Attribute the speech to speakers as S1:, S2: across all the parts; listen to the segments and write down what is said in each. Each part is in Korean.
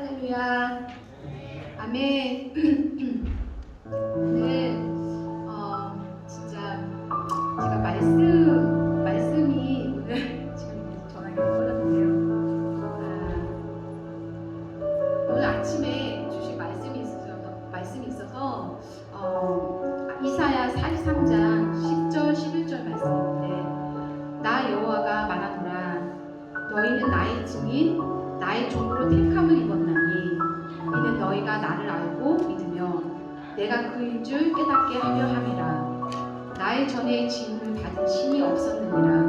S1: 할렐루야. 아멘. 오늘 진짜 제가 말씀이 오늘 지금 전화기 걸렸는데요. 오늘 아침에 주신 말씀이 있어서 이사야 43장 10절 11절 말씀인데, 나 여호와가 말하노라. 너희는 나의 증인 나의 종으로 택함을 입었나니 이는 너희가 나를 알고 믿으며 내가 그인 줄 깨닫게 하려 함이라. 나의 전에 지음을 받은 신이 없었느니라.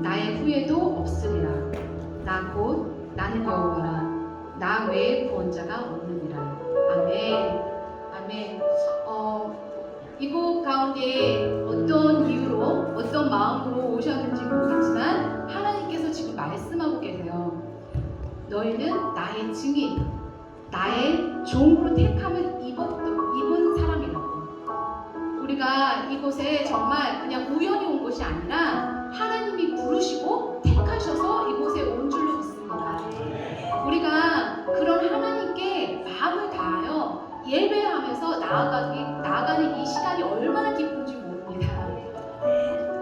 S1: 나의 후에도 없으리라. 나 곧 나는 여호와라. 나 외에 구원자가 없느니라. 아멘. 아멘. 이곳 가운데 어떤 이유로 어떤 마음으로 오셨는지 모르겠지만 하나님께서 지금 말씀하고 계세요. 너희는 나의 증인, 나의 종으로 택함을 입은 사람이라고. 우리가 이곳에 정말 그냥 우연히 온 것이 아니라 하나님이 부르시고 택하셔서 이곳에 온 줄로 믿습니다. 우리가 그런 하나님께 마음을 다하여 예배하면서 나아가는 이 시간이 얼마나 기쁜지 모릅니다.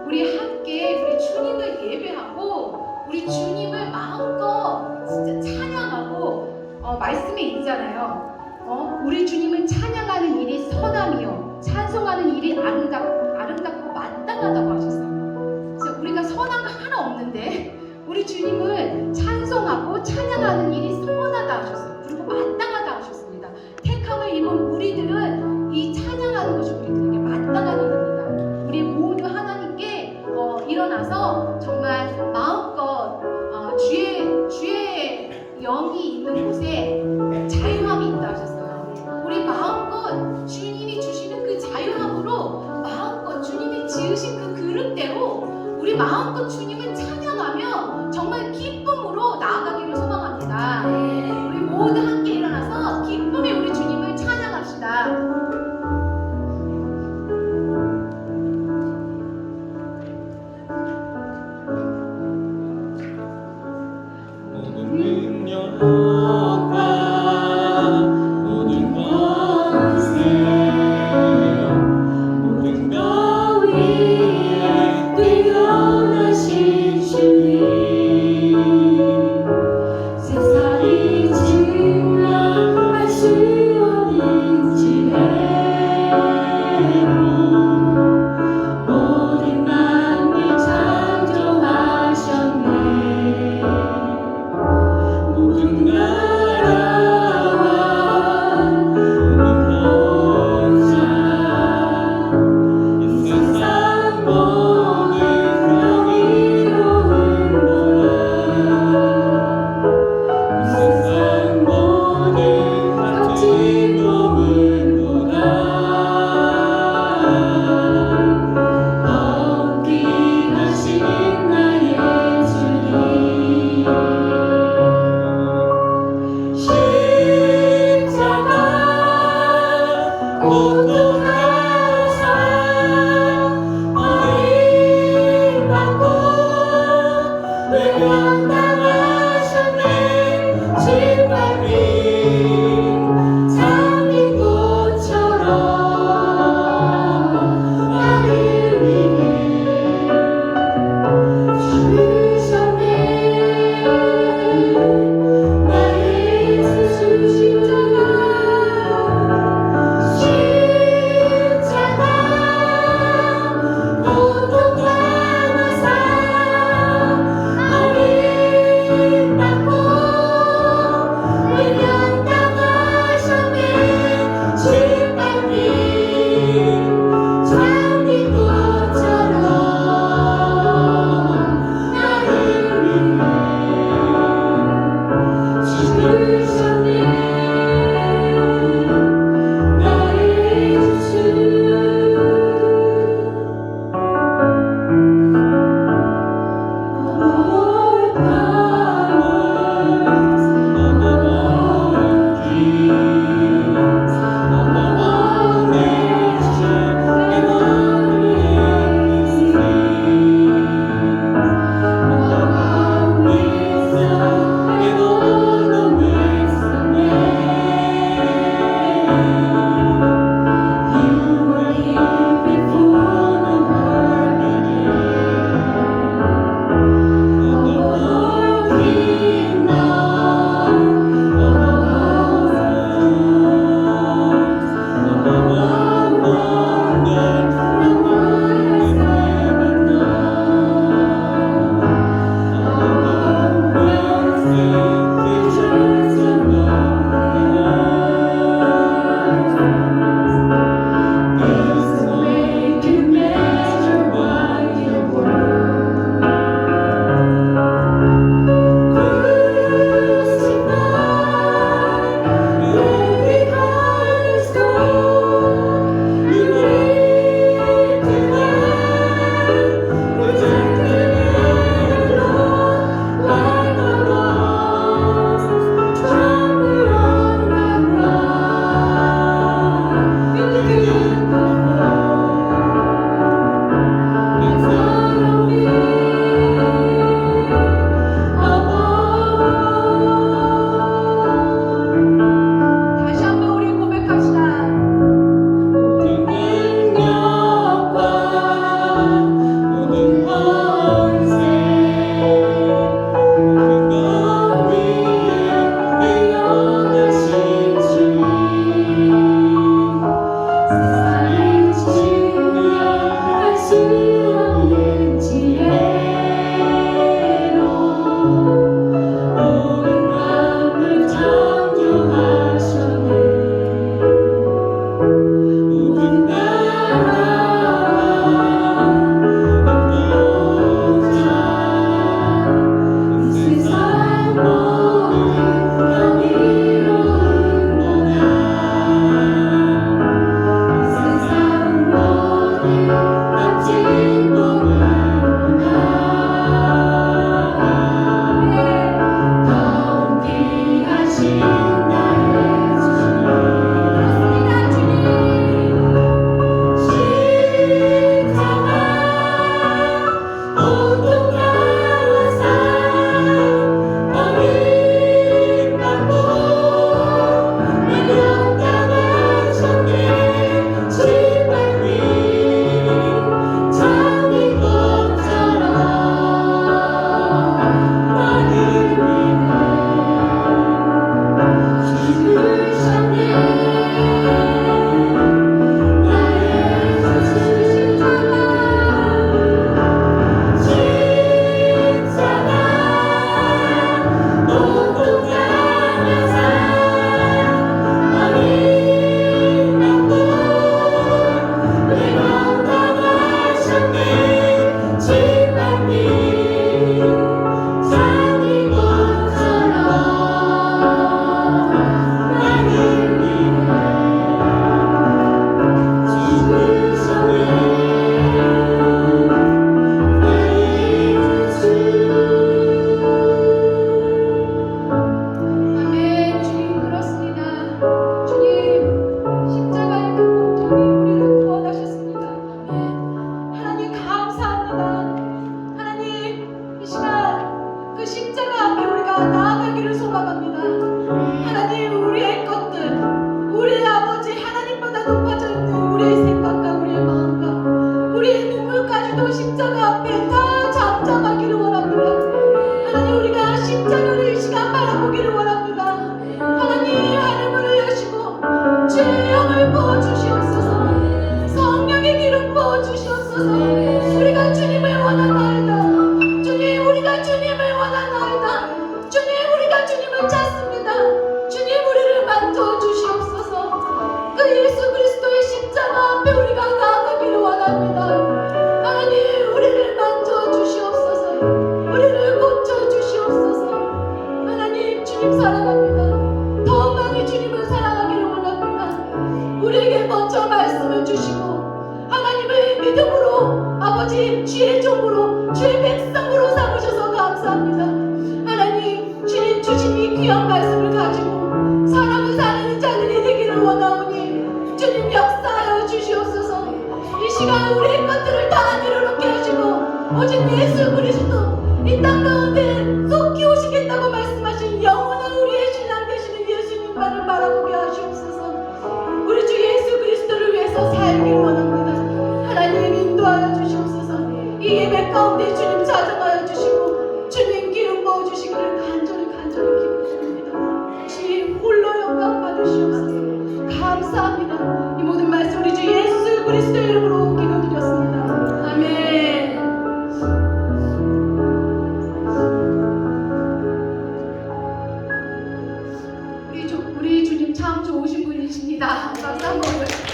S1: 우리 함께 우리 주님을 예배하고 우리 주님을 마음껏 진짜 찬양하고, 말씀에 있잖아요. 우리 주님을 찬양하는 일이 선함이요 찬송하는 일이 아름답고 마땅하다고 하셨어요. 그래서 우리가 선한 거 하나 없는데 우리 주님을 찬송하고 찬양하는 일이 선하다 하셨어요. 그리고 마땅하다 하셨습니다. 택함을 입은 우리들은 이 찬양하는 것이 우리들에게 마땅한 일입니다. 우리 모두 하나님께 일어나서 정말 마음껏 주의 영이 있는 곳에 자유함이 있다 하셨어요. 우리 마음껏 주님이 주시는 그 자유함으로 마음껏 주님이 지으신 그 그릇대로 우리 마음껏 주님을 찬양하며 정말 기쁨으로 나아가기를 소망합니다. 우리 모두 함께 일어나서 기쁨에 우리 주님을 찬양합시다. 받으시옵소서. 감사합니다. 이 모든 말씀 우리 주 예수 그리스도의 이름으로 기도드렸습니다. 아멘. 우리 주님 참 좋으신 분이십니다. 박수 한번 올려주세요.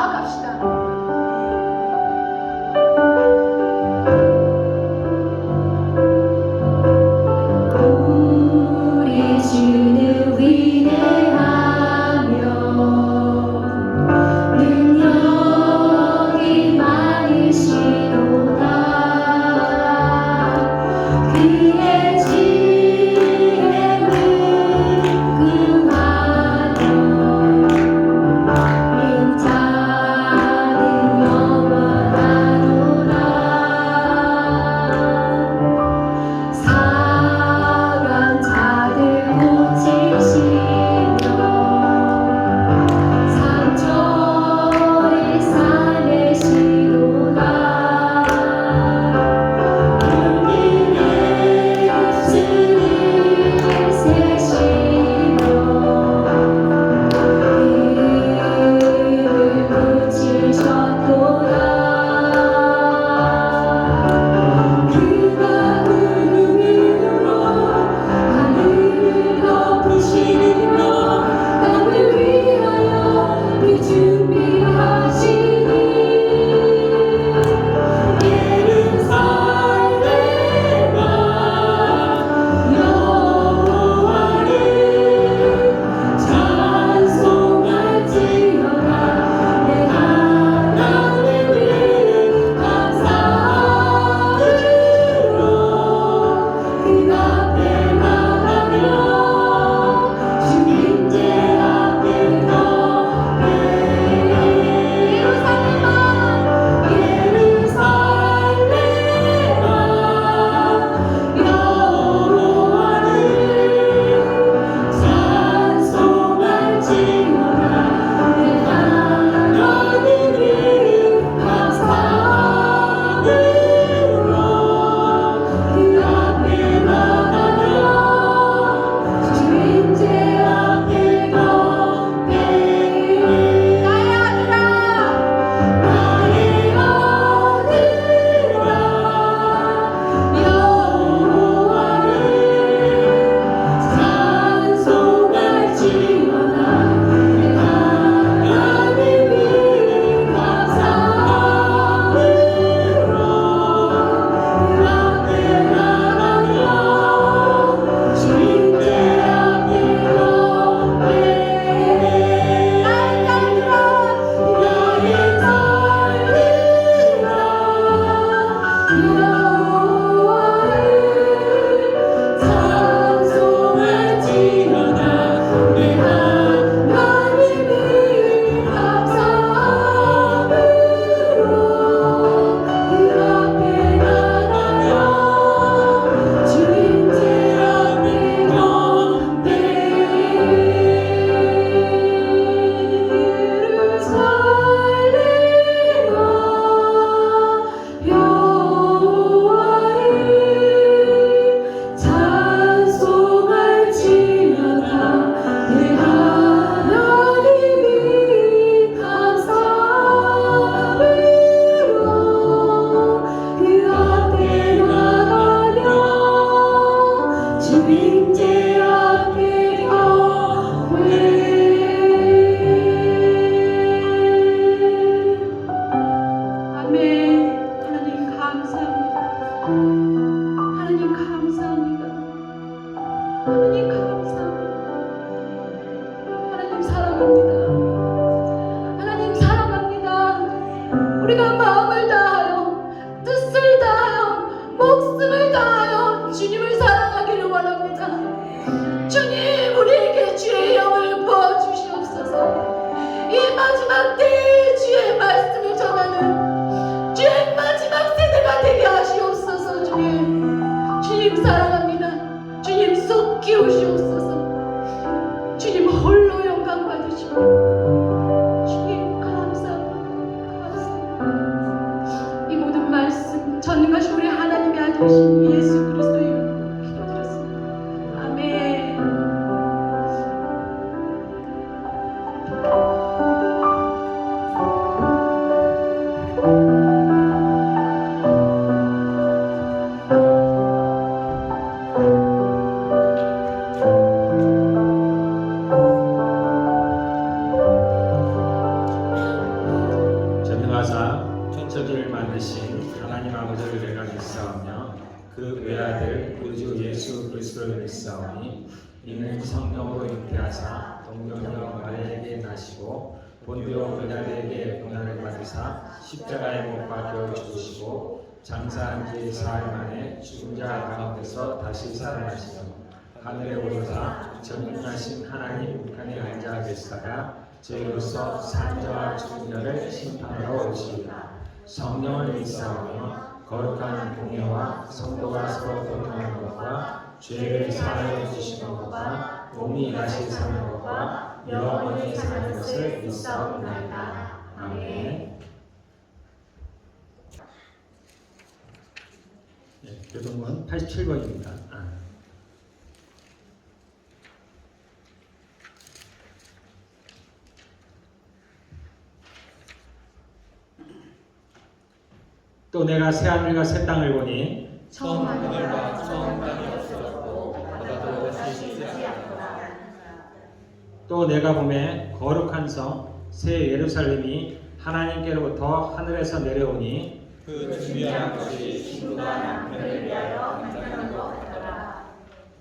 S1: 나아갑시다.
S2: 우리 주는 위대하며 능력이 많으시도다. 그의 지혜는 궁금하며 인자는 영원하노라. 상한 자들 고치시며 상처를 싸매시도다. 물들의 수를 세시며 그를 고치셨도다. 그가 구름으로 하늘을 덮으시며 나를 위하여 그 준비하시니 예루살렘아 여호와를 찬송할지어다. 내 하나님을 감사함으로 그 앞에 나가며 주님께 앞에 덮에 우리가 마음을 다하여 뜻을 다하여 목숨을 다하여 주님을 사랑하기를 원합니다. 주님, 우리에게 주의 영을 부어주시옵소서. 이 마지막 때에 주의 말씀을 전하는 주의 마지막 세대가 되게 하시옵소서. 주님 사랑합니다. 주님 속히 오시옵소서. 주님 홀로 영광 받으시고 주님 감사합니다. 이 모든 말씀 전능하신 우리 하나님의 아들이신 예수 그리스도의 이름으로 기도드렸습니다. 아멘.
S3: 인도하사 천지를 만드신 하나님 아버지를 내가 믿사오며 그 외아들 우주 예수 그리스도를 믿사오니 이는 성령으로 잉태하사 동정녀 마리아에게 나시고 본디오 빌라도에게 고난을 받으사 십자가에 못 박혀 죽으시고 장사한 지 사흘 만에 죽은 자 가운데서 다시 살아나시며 하늘에 오르사 전능하신 하나님 우편에 앉아 계시다가 저희로서 산자와 죽은 자를 심판하러 오시리라. 성령을 믿사오며 거룩한 공예와 성도가 서로 교통하는 것과 죄를 사하여 주시는 것과 몸이 다시 사는 것과 영원히 사는 것을 믿사옵나이다. 아멘. 교동문 87번입니다. 또 내가 새 하늘과 새 땅을 보니
S4: 처음 하늘과 처음 땅이 없어졌고 바다도 다시 있지 않더라.
S3: 또 내가 보매 거룩한 성 새 예루살렘이 하나님께로부터 하늘에서 내려오니
S4: 그 준비한 것이 신부가 남편을 위하여 간장한 것 같더라.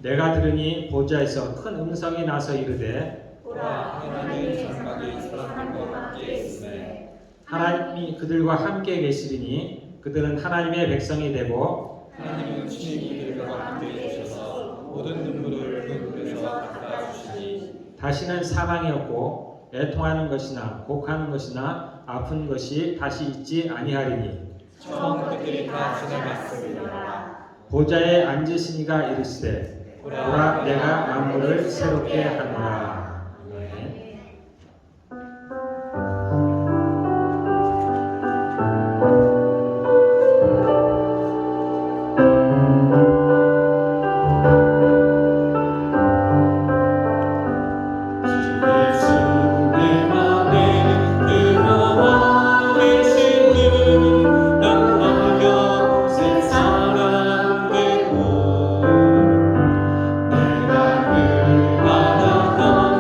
S3: 내가 들으니 보좌에서 큰 음성이 나서 이르되
S4: 보라, 하나님의 장막이 사람들과 함께 있으매
S3: 하나님이 그들과 함께 계시리니 그들은 하나님의 백성이 되고
S4: 하나님은 친히 그들과 함께 계셔서 모든 눈물을 그 눈에서 닦아주시니
S3: 다시는 사망이 없고 애통하는 것이나 곡하는 것이나 아픈 것이 다시 있지 아니하리니
S4: 처음 그들이 다 지나갔습니다.
S3: 보좌에 앉으신 이가 이르시되 보라 내가 만물을 새롭게 하노라. 아멘.
S4: 내가 그 바라던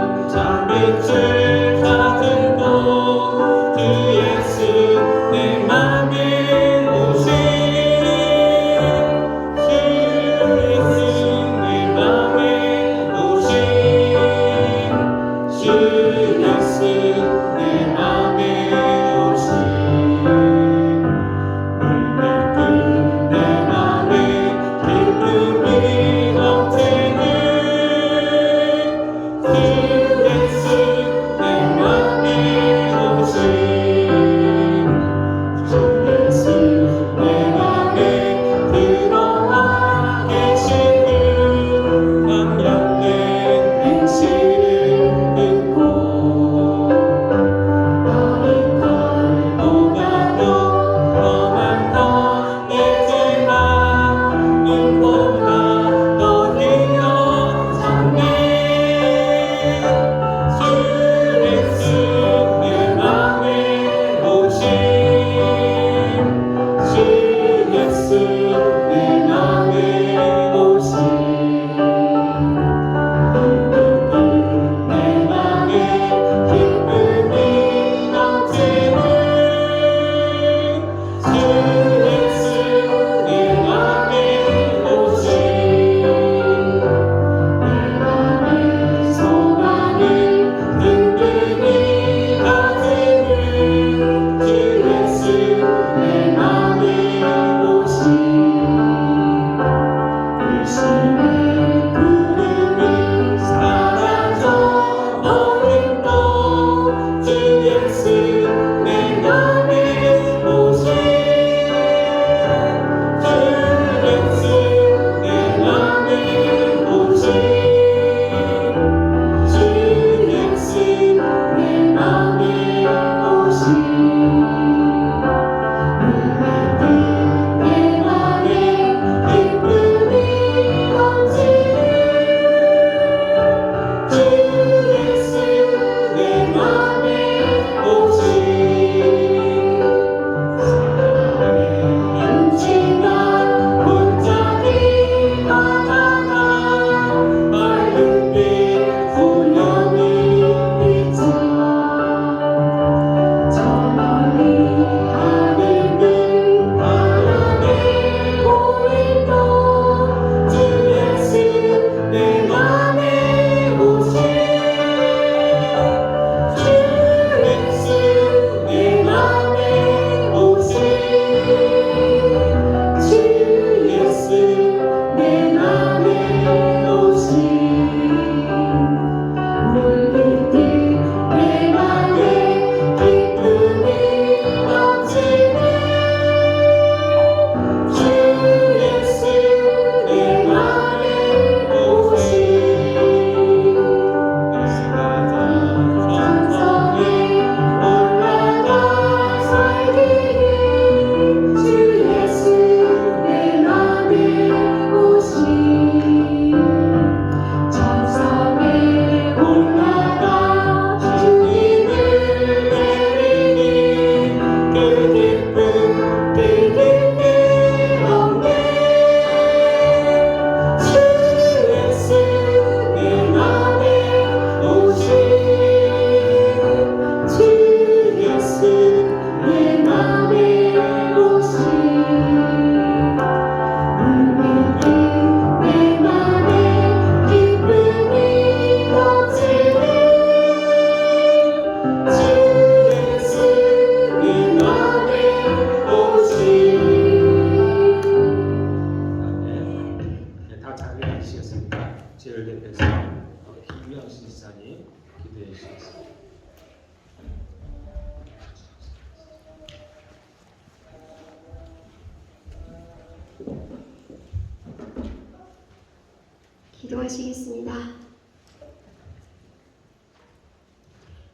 S5: 기도하시겠습니다.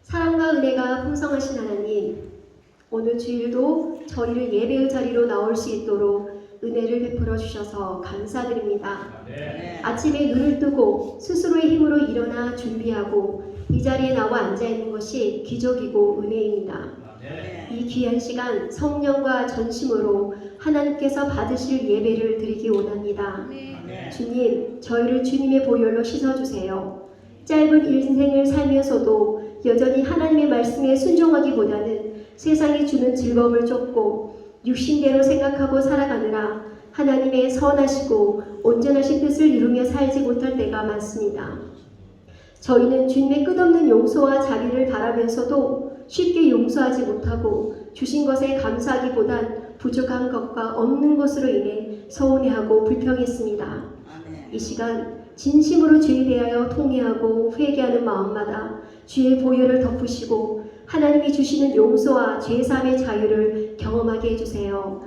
S5: 사랑과 은혜가 풍성하신 하나님, 오늘 주일도 저희를 예배의 자리로 나올 수 있도록 은혜를 베풀어 주셔서 감사드립니다. 아침에 눈을 뜨고 스스로의 힘으로 일어나 준비하고 이 자리에 나와 앉아 있는 것이 기적이고 은혜입니다. 이 귀한 시간 성령과 전심으로 하나님께서 받으실 예배를 드리기 원합니다. 주님, 저희를 주님의 보혈로 씻어주세요. 짧은 인생을 살면서도 여전히 하나님의 말씀에 순종하기보다는 세상이 주는 즐거움을 쫓고 육신대로 생각하고 살아가느라 하나님의 선하시고 온전하신 뜻을 이루며 살지 못할 때가 많습니다. 저희는 주님의 끝없는 용서와 자비를 바라면서도 쉽게 용서하지 못하고 주신 것에 감사하기보단 부족한 것과 없는 것으로 인해 서운해하고 불평했습니다. 이 시간 진심으로 주에 대하여 통회하고 회개하는 마음마다 주의 보혈을 덮으시고 하나님이 주시는 용서와 죄사함의 자유를 경험하게 해주세요.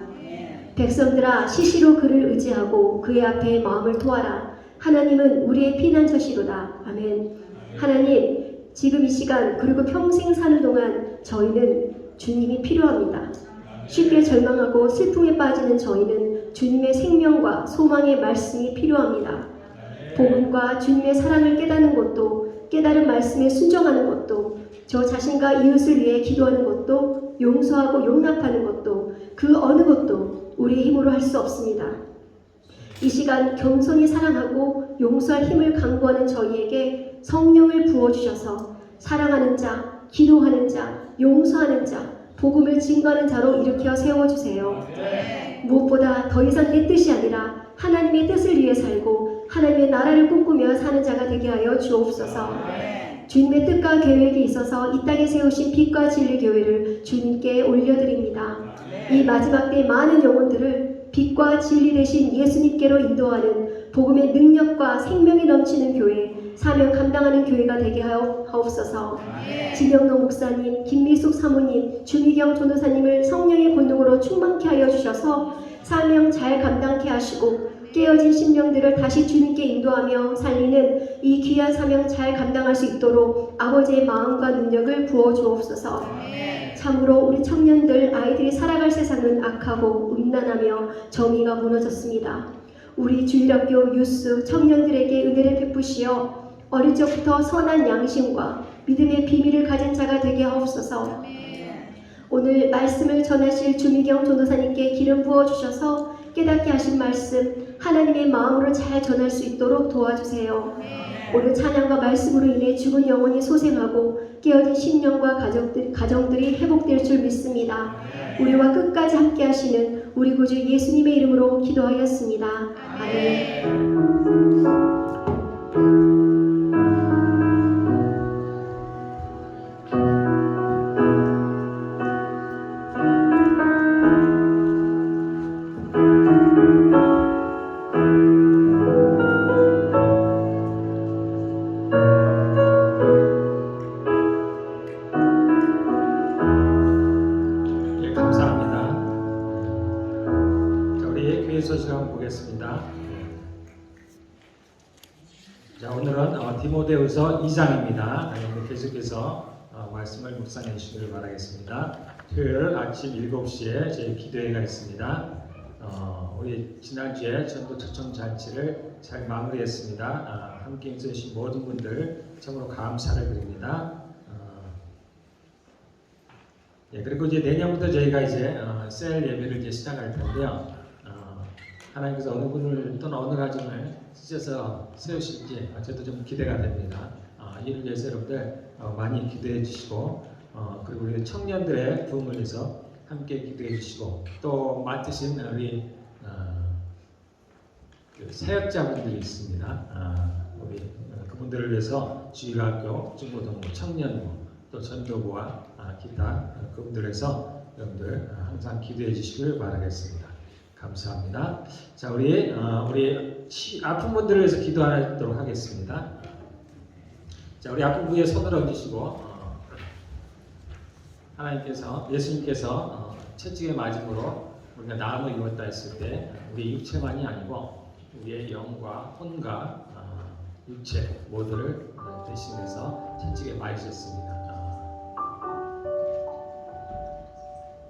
S5: 백성들아, 시시로 그를 의지하고 그의 앞에 마음을 토하라. 하나님은 우리의 피난처시로다. 아멘. 하나님, 지금 이 시간 그리고 평생 사는 동안 저희는 주님이 필요합니다. 쉽게 절망하고 슬픔에 빠지는 저희는 주님의 생명과 소망의 말씀이 필요합니다. 복음과 주님의 사랑을 깨닫는 것도, 깨달은 말씀에 순종하는 것도, 저 자신과 이웃을 위해 기도하는 것도, 용서하고 용납하는 것도, 그 어느 것도 우리의 힘으로 할 수 없습니다. 이 시간 겸손히 사랑하고 용서할 힘을 강구하는 저희에게 성령을 부어주셔서 사랑하는 자, 기도하는 자, 용서하는 자, 복음을 증거하는 자로 일으켜 세워주세요. 무엇보다 더 이상 내 뜻이 아니라 하나님의 뜻을 위해 살고 하나님의 나라를 꿈꾸며 사는 자가 되게 하여 주옵소서. 주님의 뜻과 계획이 있어서 이 땅에 세우신 빛과 진리 교회를 주님께 올려드립니다. 이 마지막 때 많은 영혼들을 빛과 진리 되신 예수님께로 인도하는 복음의 능력과 생명이 넘치는 교회, 사명 감당하는 교회가 되게 하옵소서. 진영록 목사님, 김미숙 사모님, 주미경 전도사님을 성령의 권능으로 충만케 하여 주셔서 사명 잘 감당케 하시고 깨어진 심령들을 다시 주님께 인도하며 살리는 이 귀한 사명 잘 감당할 수 있도록 아버지의 마음과 능력을 부어 주옵소서. 참으로 우리 청년들, 아이들이 살아갈 세상은 악하고 음란하며 정의가 무너졌습니다. 우리 주일학교 유스 청년들에게 은혜를 베푸시어 어릴 적부터 선한 양심과 믿음의 비밀을 가진 자가 되게 하옵소서. 오늘 말씀을 전하실 주미경 전도사님께 기름 부어주셔서 깨닫게 하신 말씀 하나님의 마음으로 잘 전할 수 있도록 도와주세요. 오늘 찬양과 말씀으로 인해 죽은 영혼이 소생하고 깨어진 심령과 가정들이 회복될 줄 믿습니다. 우리와 끝까지 함께 하시는 우리 구주 예수님의 이름으로 기도하였습니다. 아멘.
S3: 자, 오늘은 디모데후서 2장입니다. 계속해서 말씀을 묵상해 주시기를 바라겠습니다. 토요일 아침 7시에 저희 기도회가 있습니다. 우리 지난주에 전도 초청 잔치를 잘 마무리했습니다. 함께 해주신 모든 분들 참으로 감사를 드립니다. 그리고 이제 내년부터 저희가 이제 셀 예배를 이제 시작할 텐데요. 하나님께서 어느 분을 또는 어느 가정을 찢어서 세우실지 저도 좀 기대가 됩니다. 이를 위해서 여러분들 많이 기도해 주시고 그리고 우리 청년들의 부흥을 위해서 함께 기도해 주시고 또 맡으신 우리 그 사역자분들이 있습니다. 우리 그분들을 위해서 주일학교, 중고등부, 청년부 또 전도부와 기타 그분들에서 여러분들 항상 기도해 주시길 바라겠습니다. 감사합니다. 자, 우리 아픈 분들을 위해서 기도하도록 하겠습니다. 자, 우리 아픈 분의 손을 얹으시고 하나님께서 예수님께서 채찍에 맞음으로 우리가 나음을 입었다 했을 때 우리 육체만이 아니고 우리의 영과 혼과 육체 모두를 대신해서 채찍에 맞으셨습니다.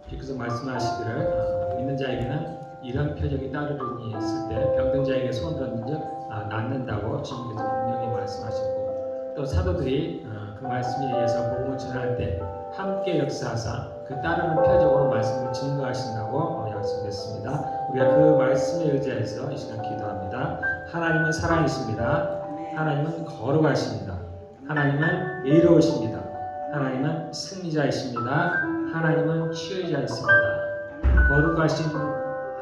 S3: 그래서 말씀하시기를 믿는 자에게는 이런 표적이 따르니 했을 때 병든 자에게 손 던진 낫는다고 주님께서 분명히 말씀하셨고, 또 사도들이 그 말씀에 의해서 복음을 전할 때 함께 역사하사 그 따르는 표적으로 말씀을 증거하신다고 약속했습니다. 우리가 그 말씀에 의지해서 이 시간 기도합니다. 하나님은 사랑이십니다. 하나님은 거룩하십니다. 하나님은 의로우십니다. 하나님은 승리자이십니다. 하나님은 치유자이십니다. 거룩하신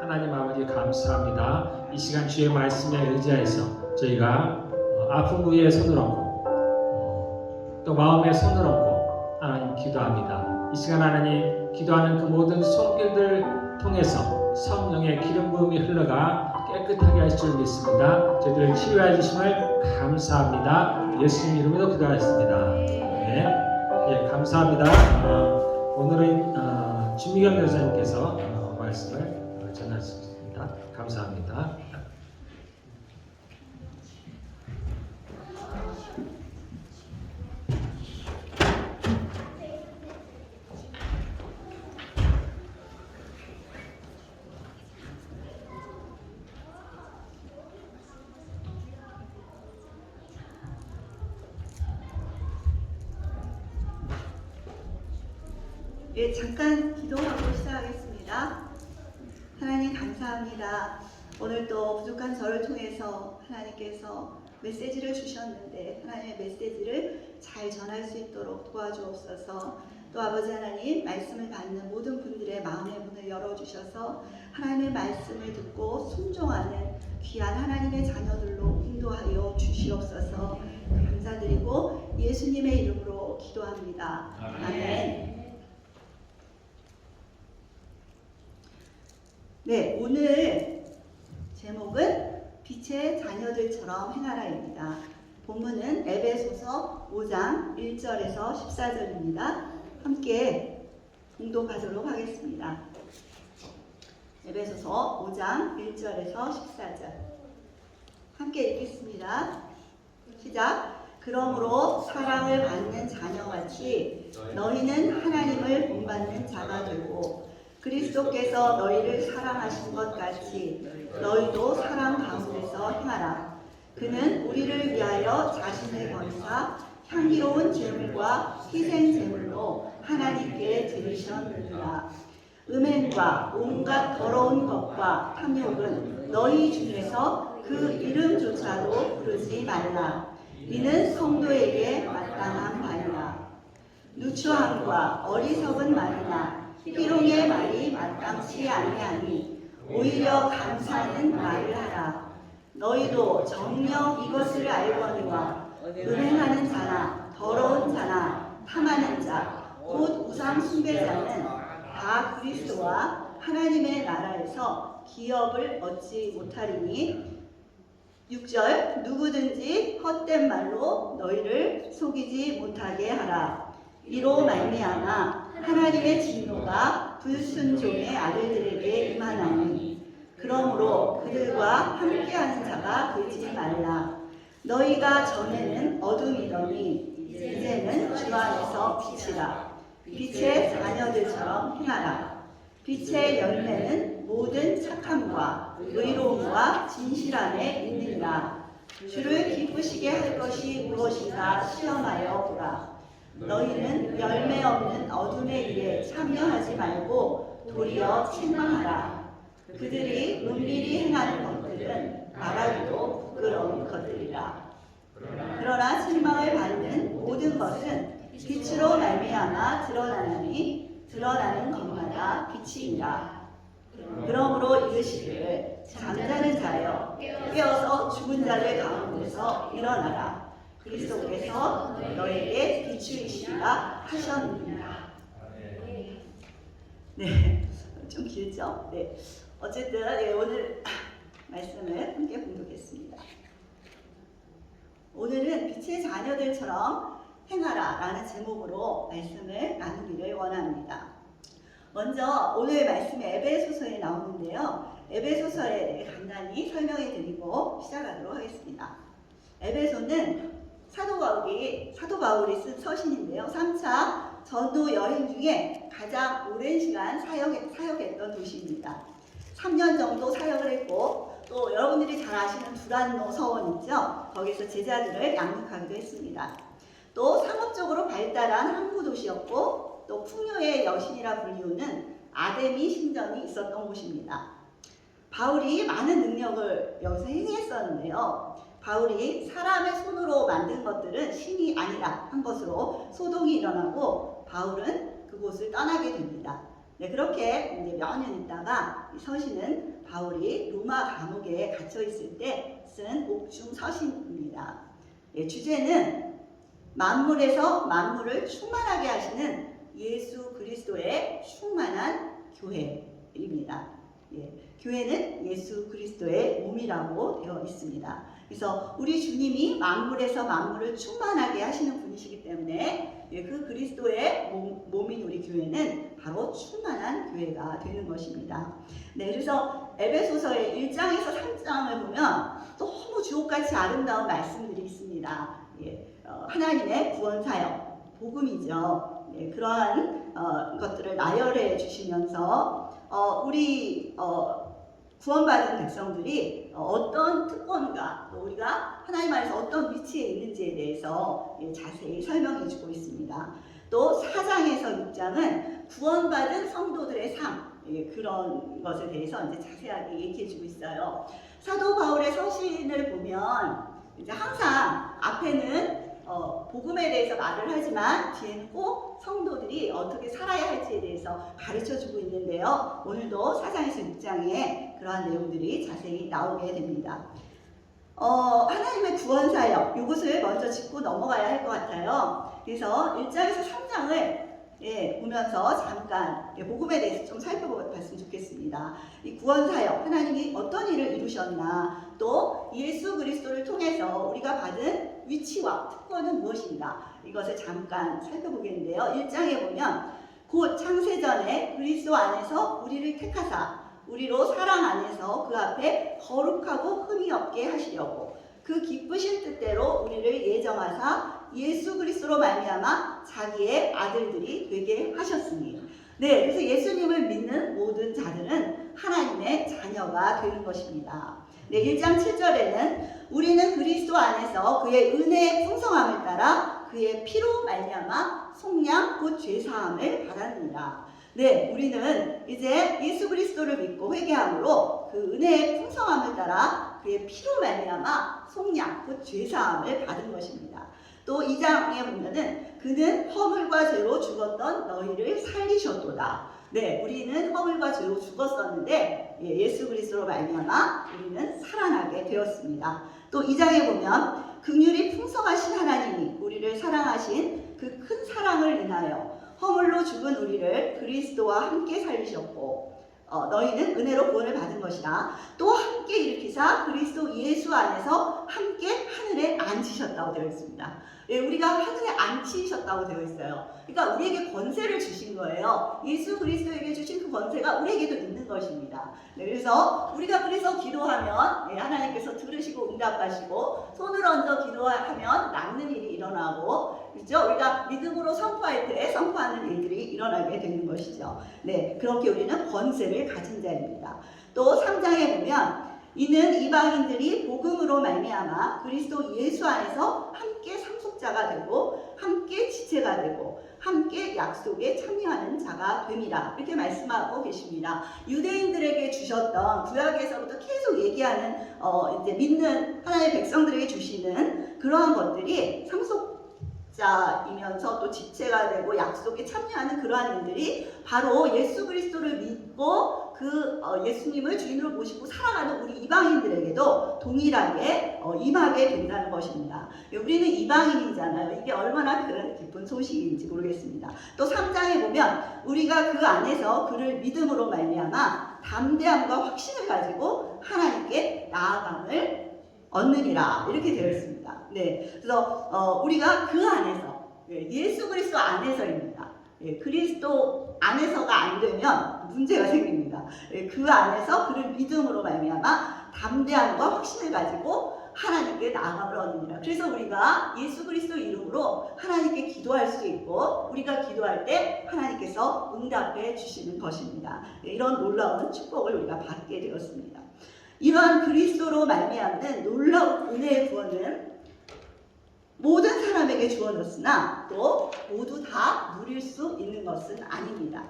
S3: 하나님 아버지 감사합니다. 이 시간 주의 말씀에 의지해서 저희가 아픈 부위에 손을 얹고 또 마음에 손을 얹고 하나님 기도합니다. 이 시간 하나님 기도하는 그 모든 손길들 통해서 성령의 기름 부음이 흘러가 깨끗하게 하실 줄 믿습니다. 저희들을 치유해 주심을 감사합니다. 예수님 이름으로 기도하겠습니다. 네, 예, 감사합니다. 오늘은 주미경 여사님께서 말씀을 전하셨습니다. 감사합니다.
S6: 예, 잠깐 기도하고 시작하겠습니다. 하나님 감사합니다. 오늘 또 부족한 저를 통해서 하나님께서 메시지를 주셨는데 하나님의 메시지를 잘 전할 수 있도록 도와주옵소서. 또 아버지 하나님 말씀을 받는 모든 분들의 마음의 문을 열어주셔서 하나님의 말씀을 듣고 순종하는 귀한 하나님의 자녀들로 인도하여 주시옵소서. 감사드리고 예수님의 이름으로 기도합니다. 아멘. 네, 오늘 제목은 빛의 자녀들처럼 행하라입니다. 본문은 에베소서 5장 1절에서 14절입니다. 함께 봉독하도록 하겠습니다. 에베소서 5장 1절에서 14절 함께 읽겠습니다. 시작. 그러므로 사랑을 받는 자녀같이 너희는 하나님을 본받는 자가 되고 그리스도께서 너희를 사랑하신 것 같이 너희도 사랑 가운데서 행하라. 그는 우리를 위하여 자신을 버리사 향기로운 제물과 희생 제물로 하나님께 드리셨느니라. 음행과 온갖 더러운 것과 탐욕은 너희 중에서 그 이름조차도 부르지 말라. 이는 성도에게 마땅한 바니라. 누추함과 어리석은 말이나 희롱의 말이 마땅치 아니하니 오히려 감사하는 말을 하라. 너희도 정녕 이것을 알거니와 음행하는 자나 더러운 자나 탐하는 자 곧 우상 숭배자는 다 그리스도와 하나님의 나라에서 기업을 얻지 못하리니 6절 누구든지 헛된 말로 너희를 속이지 못하게 하라. 이로 말미암아 하나님의 진노가 불순종의 아들들에게 임하나니 그러므로 그들과 함께하는 자가 되지 말라. 너희가 전에는 어둠이더니 이제는 주 안에서 빛이라. 빛의 자녀들처럼 행하라. 빛의 열매는 모든 착함과 의로움과 진실 안에 있느니라. 주를 기쁘시게 할 것이 무엇인가 시험하여 보라. 너희는 열매 없는 어둠의 일에 참여하지 말고 도리어 책망하라. 그들이 은밀히 행하는 것들은 말하기도 부끄러운 것들이라. 그러나 책망을 받는 모든 것은 빛으로 말미암아 드러나나니 드러나는 것마다 빛이니라. 그러므로 이르시기를 잠자는 자여 깨어서 죽은 자들 가운데서 일어나라. 그리스도께서 너에게 비추이시리라 하셨느니라. 네, 좀 길죠? 네, 어쨌든 오늘 말씀을 함께 봉독했습니다. 오늘은 빛의 자녀들처럼 행하라 라는 제목으로 말씀을 나누기를 원합니다. 먼저 오늘 말씀이 에베소서에 나오는데요. 에베소서에 대해 간단히 설명해 드리고 시작하도록 하겠습니다. 에베소는 사도 바울이 쓴 서신인데요. 3차 전도 여행 중에 가장 오랜 시간 사역했던 도시입니다. 3년 정도 사역을 했고, 또 여러분들이 잘 아시는 두란노 서원 있죠? 거기서 제자들을 양육하기도 했습니다. 또 상업적으로 발달한 항구 도시였고, 또 풍요의 여신이라 불리우는 아데미 신전이 있었던 곳입니다. 바울이 많은 능력을 여기서 행했었는데요. 바울이 사람의 손으로 만든 것들은 신이 아니라 한 것으로 소동이 일어나고 바울은 그곳을 떠나게 됩니다. 네, 그렇게 이제 몇 년 있다가 이 서신은 바울이 로마 감옥에 갇혀 있을 때 쓴 옥중 서신입니다. 네, 주제는 만물에서 만물을 충만하게 하시는 예수 그리스도의 충만한 교회입니다. 교회는 예수 그리스도의 몸이라고 되어 있습니다. 그래서 우리 주님이 만물에서 만물을 충만하게 하시는 분이시기 때문에 그 그리스도의 몸인 우리 교회는 바로 충만한 교회가 되는 것입니다. 네, 그래서 에베소서의 1장에서 3장을 보면 너무 주옥같이 아름다운 말씀들이 있습니다. 하나님의 구원 사역, 복음이죠. 그러한 것들을 나열해 주시면서 우리 구원받은 백성들이 어떤 특권과 또 우리가 하나님 안에서 어떤 위치에 있는지에 대해서 자세히 설명해 주고 있습니다. 또 4장에서 6장은 구원받은 성도들의 삶, 그런 것에 대해서 이제 자세하게 얘기해 주고 있어요. 사도 바울의 서신을 보면 이제 항상 앞에는 복음에 대해서 말을 하지만 뒤에는 꼭 성도들이 어떻게 살아야 할지에 대해서 가르쳐주고 있는데요. 오늘도 4장에서 6장에 그러한 내용들이 자세히 나오게 됩니다. 하나님의 구원사역, 이것을 먼저 짚고 넘어가야 할 것 같아요. 그래서 1장에서 3장을 보면서 잠깐 복음에 대해서 좀 살펴봤으면 좋겠습니다. 이 구원사역, 하나님이 어떤 일을 이루셨나, 또 예수 그리스도를 통해서 우리가 받은 위치와 특권은 무엇인가, 이것을 잠깐 살펴보겠는데요. 1장에 보면 곧 창세전에 그리스도 안에서 우리를 택하사 우리로 사랑 안에서 그 앞에 거룩하고 흠이 없게 하시려고 그 기쁘신 뜻대로 우리를 예정하사 예수 그리스도로 말미암아 자기의 아들들이 되게 하셨으니. 네, 그래서 예수님을 믿는 모든 자들은 하나님의 자녀가 되는 것입니다. 네, 1장 7절에는 우리는 그리스도 안에서 그의 은혜의 풍성함을 따라 그의 피로 말미암아 속량 곧 죄사함을 받았느니라. 네, 우리는 이제 예수 그리스도를 믿고 회개함으로 그 은혜의 풍성함을 따라 그의 피로 말미암아 속량 곧 죄사함을 받은 것입니다. 또 2장에 보면은 그는 허물과 죄로 죽었던 너희를 살리셨도다. 네, 우리는 허물과 죄로 죽었었는데 예수 그리스도로 말미암아 우리는 살아나게 되었습니다. 또 2장에 보면 긍휼이 풍성하신 하나님이 우리를 사랑하신 그 큰 사랑을 인하여 허물로 죽은 우리를 그리스도와 함께 살리셨고 너희는 은혜로 구원을 받은 것이라 또 함께 일으키사 그리스도 예수 안에서 함께 하늘에 앉히셨다고 되어 있습니다. 우리가 하늘에 앉히셨다고 되어 있어요. 그러니까 우리에게 권세를 주신 거예요. 예수 그리스도에게 주신 그 권세가 우리에게도 있는 것입니다. 그래서 우리가 그래서 기도하면 하나님께서 들으시고 응답하시고 손을 얹어 기도하면 낫는 일이 일어나고, 그렇죠? 우리가 믿음으로 선포할 때 선포하는 일들이 일어나게 되는 것이죠. 네, 그렇게 우리는 권세를 가진 자입니다. 또 3장에 보면 이는 이방인들이 복음으로 말미암아 그리스도 예수 안에서 함께 상속자가 되고 함께 지체가 되고 함께 약속에 참여하는 자가 됨이라, 이렇게 말씀하고 계십니다. 유대인들에게 주셨던 구약에서부터 계속 얘기하는 이제 믿는 하나님의 백성들에게 주시는 그러한 것들이 상속자이면서 또 지체가 되고 약속에 참여하는 그러한 일들이 바로 예수 그리스도를 믿고 그 예수님을 주인으로 모시고 살아가는 우리 이방인들에게도 동일하게 임하게 된다는 것입니다. 우리는 이방인이잖아요. 이게 얼마나 큰 기쁜 소식인지 모르겠습니다. 또 3장에 보면 우리가 그 안에서 그를 믿음으로 말미암아 담대함과 확신을 가지고 하나님께 나아감을 얻느니라, 이렇게 되어 있습니다. 네, 그래서 우리가 그 안에서 예수 그리스도 안에서입니다. 그리스도 안에서가 안 되면 문제가 생깁니다. 그 안에서 그를 믿음으로 말미암아 담대함과 확신을 가지고 하나님께 나아감을 얻느니라. 그래서 우리가 예수 그리스도 이름으로 하나님께 기도할 수 있고 우리가 기도할 때 하나님께서 응답해 주시는 것입니다. 이런 놀라운 축복을 우리가 받게 되었습니다. 이러한 그리스도로 말미암는 놀라운 은혜의 구원은 모든 사람에게 주어졌으나 또 모두 다 누릴 수 있는 것은 아닙니다.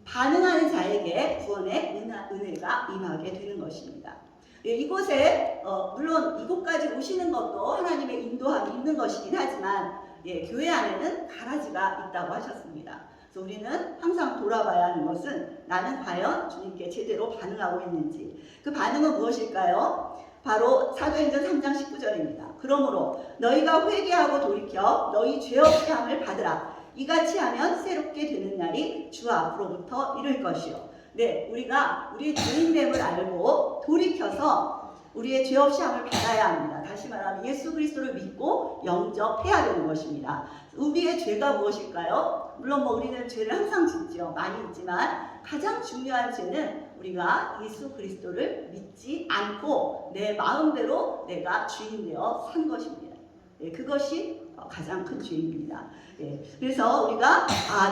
S6: 반응하는 자에게 구원의 은혜가 임하게 되는 것입니다. 이곳에 물론 이곳까지 오시는 것도 하나님의 인도함이 있는 것이긴 하지만 교회 안에는 가라지가 있다고 하셨습니다. 그래서 우리는 항상 돌아봐야 하는 것은 나는 과연 주님께 제대로 반응하고 있는지. 그 반응은 무엇일까요? 바로 사도행전 3장 19절입니다. 그러므로 너희가 회개하고 돌이켜 너희 죄 없이 함을 받으라. 이같이 하면 새롭게 되는 날이 주 앞으로부터 이를 것이요. 네, 우리가 우리의 죄인됨을 알고 돌이켜서 우리의 죄 없이 함을 받아야 합니다. 다시 말하면 예수 그리스도를 믿고 영접해야 되는 것입니다. 우리의 죄가 무엇일까요? 물론 우리는 죄를 항상 짓죠. 많이 있지만 가장 중요한 죄는 우리가 예수 그리스도를 믿지 않고 내 마음대로 내가 주인 되어 산 것입니다. 그것이 가장 큰 죄입니다. 그래서 우리가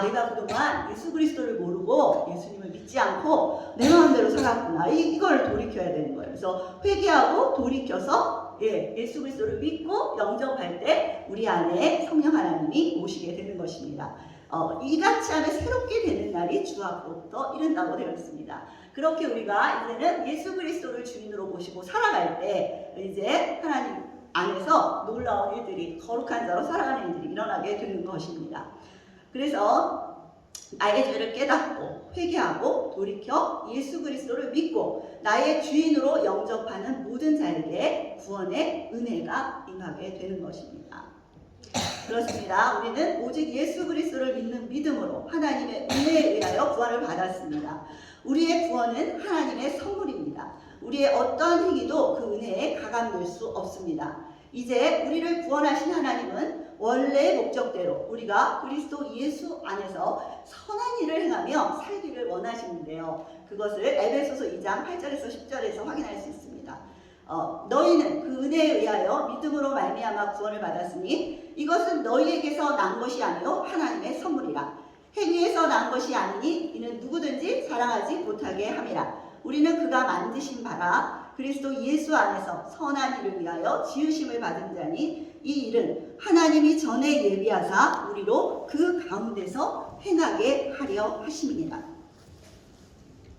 S6: 내가 그동안 예수 그리스도를 모르고 예수님을 믿지 않고 내 마음대로 살았구나. 이걸 돌이켜야 되는 거예요. 그래서 회개하고 돌이켜서 예수 그리스도를 믿고 영접할 때 우리 안에 성령 하나님이 오시게 되는 것입니다. 이같이 하면 새롭게 되는 날이 주 앞으로부터 이른다고 되어 있습니다. 그렇게 우리가 이제는 예수 그리스도를 주인으로 모시고 살아갈 때 이제 하나님 안에서 놀라운 일들이 거룩한 자로 살아가는 일들이 일어나게 되는 것입니다. 그래서 나의 죄를 깨닫고 회개하고 돌이켜 예수 그리스도를 믿고 나의 주인으로 영접하는 모든 자에게 구원의 은혜가 임하게 되는 것입니다. 그렇습니다. 우리는 오직 예수 그리스도를 믿는 믿음으로 하나님의 은혜에 의하여 구원을 받았습니다. 우리의 구원은 하나님의 선물입니다. 우리의 어떠한 행위도 그 은혜에 가감될 수 없습니다. 이제 우리를 구원하신 하나님은 원래의 목적대로 우리가 그리스도 예수 안에서 선한 일을 행하며 살기를 원하시는데요. 그것을 에베소서 2장 8절에서 10절에서 확인할 수 있습니다. 너희는 그 은혜에 의하여 믿음으로 말미암아 구원을 받았으니 이것은 너희에게서 난 것이 아니요 하나님의 선물이라. 행위에서 난 것이 아니니 이는 누구든지 자랑하지 못하게 함이라. 우리는 그가 만드신 바라 그리스도 예수 안에서 선한 일을 위하여 지으심을 받은 자니 이 일은 하나님이 전에 예비하사 우리로 그 가운데서 행하게 하려 하심이니라.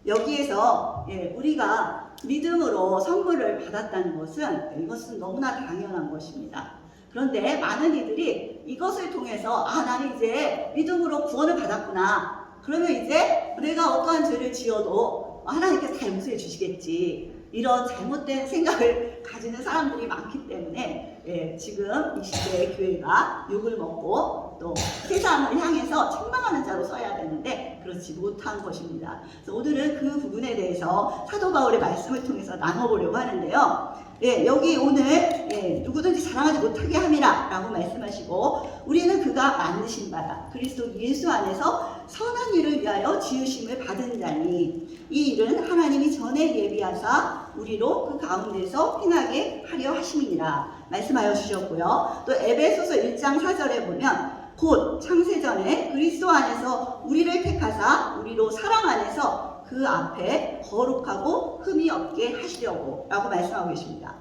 S6: 여기에서 우리가 믿음으로 선물을 받았다는 것은 이것은 너무나 당연한 것입니다. 그런데 많은 이들이 이것을 통해서 나는 이제 믿음으로 구원을 받았구나. 그러면 이제 내가 어떠한 죄를 지어도 하나님께서 다 용서해 주시겠지. 이런 잘못된 생각을 가지는 사람들이 많기 때문에 지금 이 시대의 교회가 욕을 먹고 또 세상을 향해서 책망하는 자로 써야 되는데 그렇지 못한 것입니다. 그래서 오늘은 그 부분에 대해서 사도 바울의 말씀을 통해서 나눠보려고 하는데요. 여기 오늘 누구든지 자랑하지 못하게 함이라 라고 말씀하시고 우리는 그가 만드신 바라 그리스도 예수 안에서 선한 일을 위하여 지으심을 받은 자니 이 일은 하나님이 전에 예비하사 우리로 그 가운데서 행하게 하려 하심이니라 말씀하여 주셨고요. 또 에베소서 1장 4절에 보면 곧 창세전에 그리스도 안에서 우리를 택하사 우리로 사랑 안에서 그 앞에 거룩하고 흠이 없게 하시려고 라고 말씀하고 계십니다.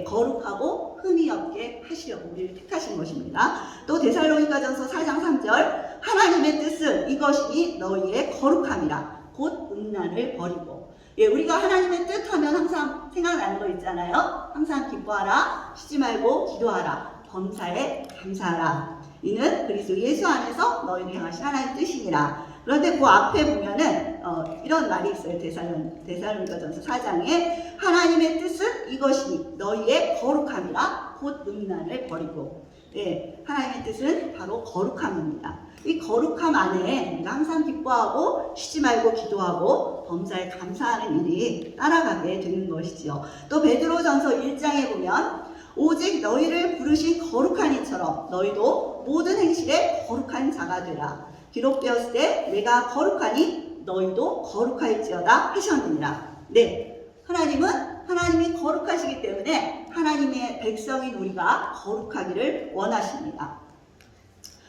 S6: 거룩하고 흠이 없게 하시려고 우리를 택하신 것입니다. 또 데살로니가전서 4장 3절 하나님의 뜻은 이것이니 너희의 거룩함이라 곧 음란을 버리고 우리가 하나님의 뜻하면 항상 생각나는 거 있잖아요. 항상 기뻐하라 쉬지 말고 기도하라 범사에 감사하라 이는 그리스도 예수 안에서 너희를 향하신 하나님의 뜻이니라. 그런데 그 앞에 보면은 이런 말이 있어요. 데살로니가전서 4장에 하나님의 뜻은 이것이니 너희의 거룩함이라 곧 음란을 버리고 하나님의 뜻은 바로 거룩함입니다. 이 거룩함 안에 우리가 항상 기뻐하고 쉬지 말고 기도하고 범사에 감사하는 일이 따라가게 되는 것이지요. 또 베드로전서 1장에 보면 오직 너희를 부르신 거룩한 이처럼 너희도 모든 행실에 거룩한 자가 되라. 기록되었을 때 내가 거룩하니 너희도 거룩할지어다 하셨느니라. 하나님은 하나님이 거룩하시기 때문에 하나님의 백성인 우리가 거룩하기를 원하십니다.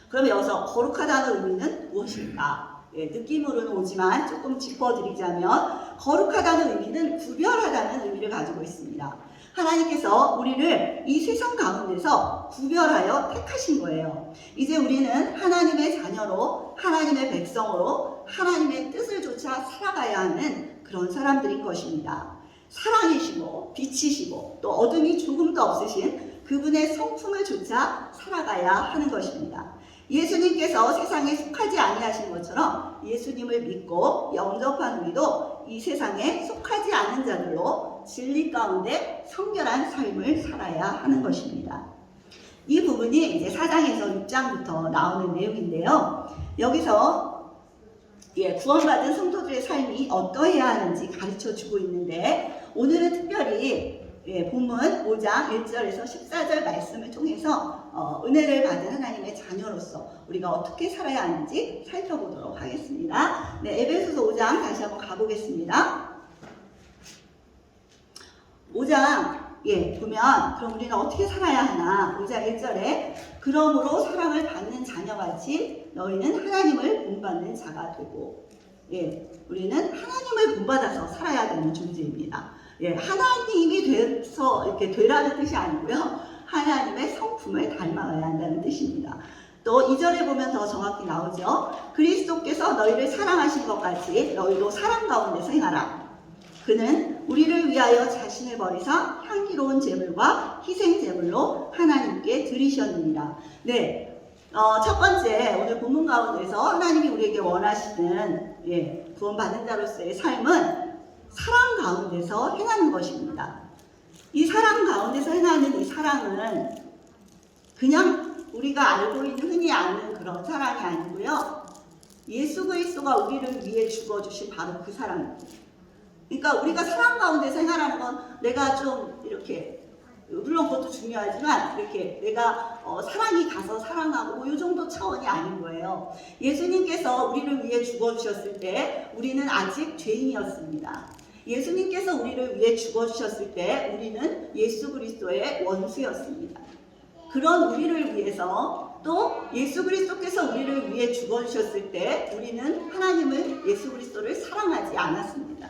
S6: 그럼 여기서 거룩하다는 의미는 무엇일까? 느낌으로는 오지만 조금 짚어드리자면 거룩하다는 의미는 구별하다는 의미를 가지고 있습니다. 하나님께서 우리를 이 세상 가운데서 구별하여 택하신 거예요. 이제 우리는 하나님의 자녀로, 하나님의 백성으로 하나님의 뜻을 좇아 살아가야 하는 그런 사람들인 것입니다. 사랑이시고 빛이시고 또 어둠이 조금도 없으신 그분의 성품을 좇아 살아가야 하는 것입니다. 예수님께서 세상에 속하지 아니하신 것처럼 예수님을 믿고 영접한 우리도 이 세상에 속하지 않은 자들로 진리 가운데 성결한 삶을 살아야 하는 것입니다. 이 부분이 이제 4장에서 6장부터 나오는 내용인데요. 여기서 구원받은 성도들의 삶이 어떠해야 하는지 가르쳐 주고 있는데 오늘은 특별히 본문 5장 1절에서 14절 말씀을 통해서 은혜를 받은 하나님의 자녀로서 우리가 어떻게 살아야 하는지 살펴보도록 하겠습니다. 에베소서 5장 다시 한번 가보겠습니다. 5장 보면 그럼 우리는 어떻게 살아야 하나? 5장 1절에 그러므로 사랑을 받는 자녀같이 너희는 하나님을 본받는 자가 되고 우리는 하나님을 본받아서 살아야 되는 존재입니다. 하나님이 돼서 이렇게 되라는 뜻이 아니고요. 하나님의 성품을 닮아가야 한다는 뜻입니다. 또 2절에 보면 더 정확히 나오죠. 그리스도께서 너희를 사랑하신 것 같이 너희도 사랑 가운데서 행하라. 그는 우리를 위하여 자신을 버리사 향기로운 제물과 희생 제물로 하나님께 드리셨느니라. 첫 번째 오늘 본문 가운데서 하나님이 우리에게 원하시는 구원받은 자로서의 삶은 사랑 가운데서 행하는 것입니다. 이 사랑 가운데서 행하는 이 사랑은 그냥 우리가 알고 있는 흔히 아는 그런 사랑이 아니고요. 예수 그리스도가 우리를 위해 죽어주신 바로 그 사랑입니다. 그러니까 우리가 사랑 가운데서 행하라는 건 내가 좀 이렇게 물론 그것도 중요하지만 이렇게 내가 사랑이 가서 사랑하고 이 정도 차원이 아닌 거예요. 예수님께서 우리를 위해 죽어주셨을 때 우리는 아직 죄인이었습니다. 예수님께서 우리를 위해 죽어주셨을 때 우리는 예수 그리스도의 원수였습니다. 그런 우리를 위해서 또 예수 그리스도께서 우리를 위해 죽어주셨을 때 우리는 하나님을 예수 그리스도를 사랑하지 않았습니다.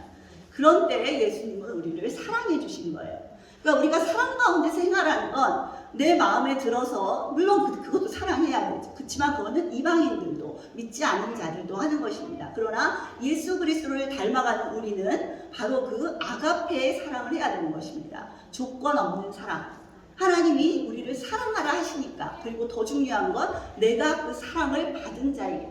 S6: 그런 때에 예수님은 우리를 사랑해 주신 거예요. 그러니까 우리가 사랑 가운데서 행하라는 건 내 마음에 들어서 물론 그것도 사랑해야 되죠. 그렇지만 그거는 이방인들도 믿지 않는 자들도 하는 것입니다. 그러나 예수 그리스도를 닮아가는 우리는 바로 그 아가페의 사랑을 해야 되는 것입니다. 조건 없는 사랑. 하나님이 우리를 사랑하라 하시니까. 그리고 더 중요한 건 내가 그 사랑을 받은 자이기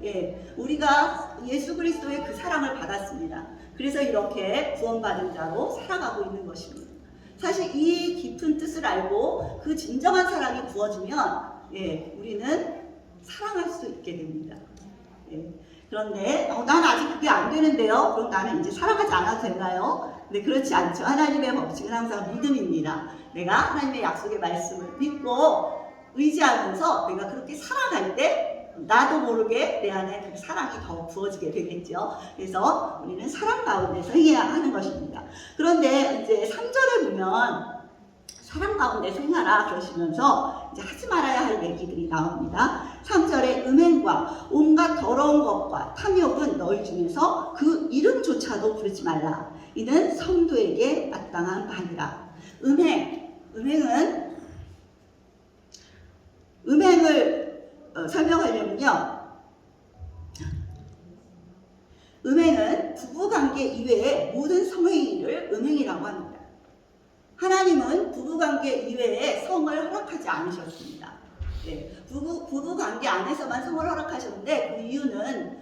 S6: 때문에 우리가 예수 그리스도의 그 사랑을 받았습니다. 그래서 이렇게 구원받은 자로 살아가고 있는 것입니다. 사실 이 깊은 뜻을 알고 그 진정한 사랑이 부어지면 우리는 사랑할 수 있게 됩니다. 그런데 난 아직 그게 안 되는데요. 그럼 나는 이제 사랑하지 않아도 되나요? 네, 그렇지 않죠. 하나님의 법칙은 항상 믿음입니다. 내가 하나님의 약속의 말씀을 믿고 의지하면서 내가 그렇게 살아갈 때 나도 모르게 내 안에 그 사랑이 더 부어지게 되겠죠. 그래서 우리는 사랑 가운데서 행해야 하는 것입니다. 그런데 이제 3절에 보면 사랑 가운데서 행하라 그러시면서 이제 하지 말아야 할 얘기들이 나옵니다. 3절에 음행과 온갖 더러운 것과 탐욕은 너희 중에서 그 이름조차도 부르지 말라. 이는 성도에게 마땅한 바니라. 음행을 설명하려면요. 음행은 부부관계 이외의 모든 성행위를 음행이라고 합니다. 하나님은 부부관계 이외에 성을 허락하지 않으셨습니다. 부부관계 안에서만 성을 허락하셨는데 그 이유는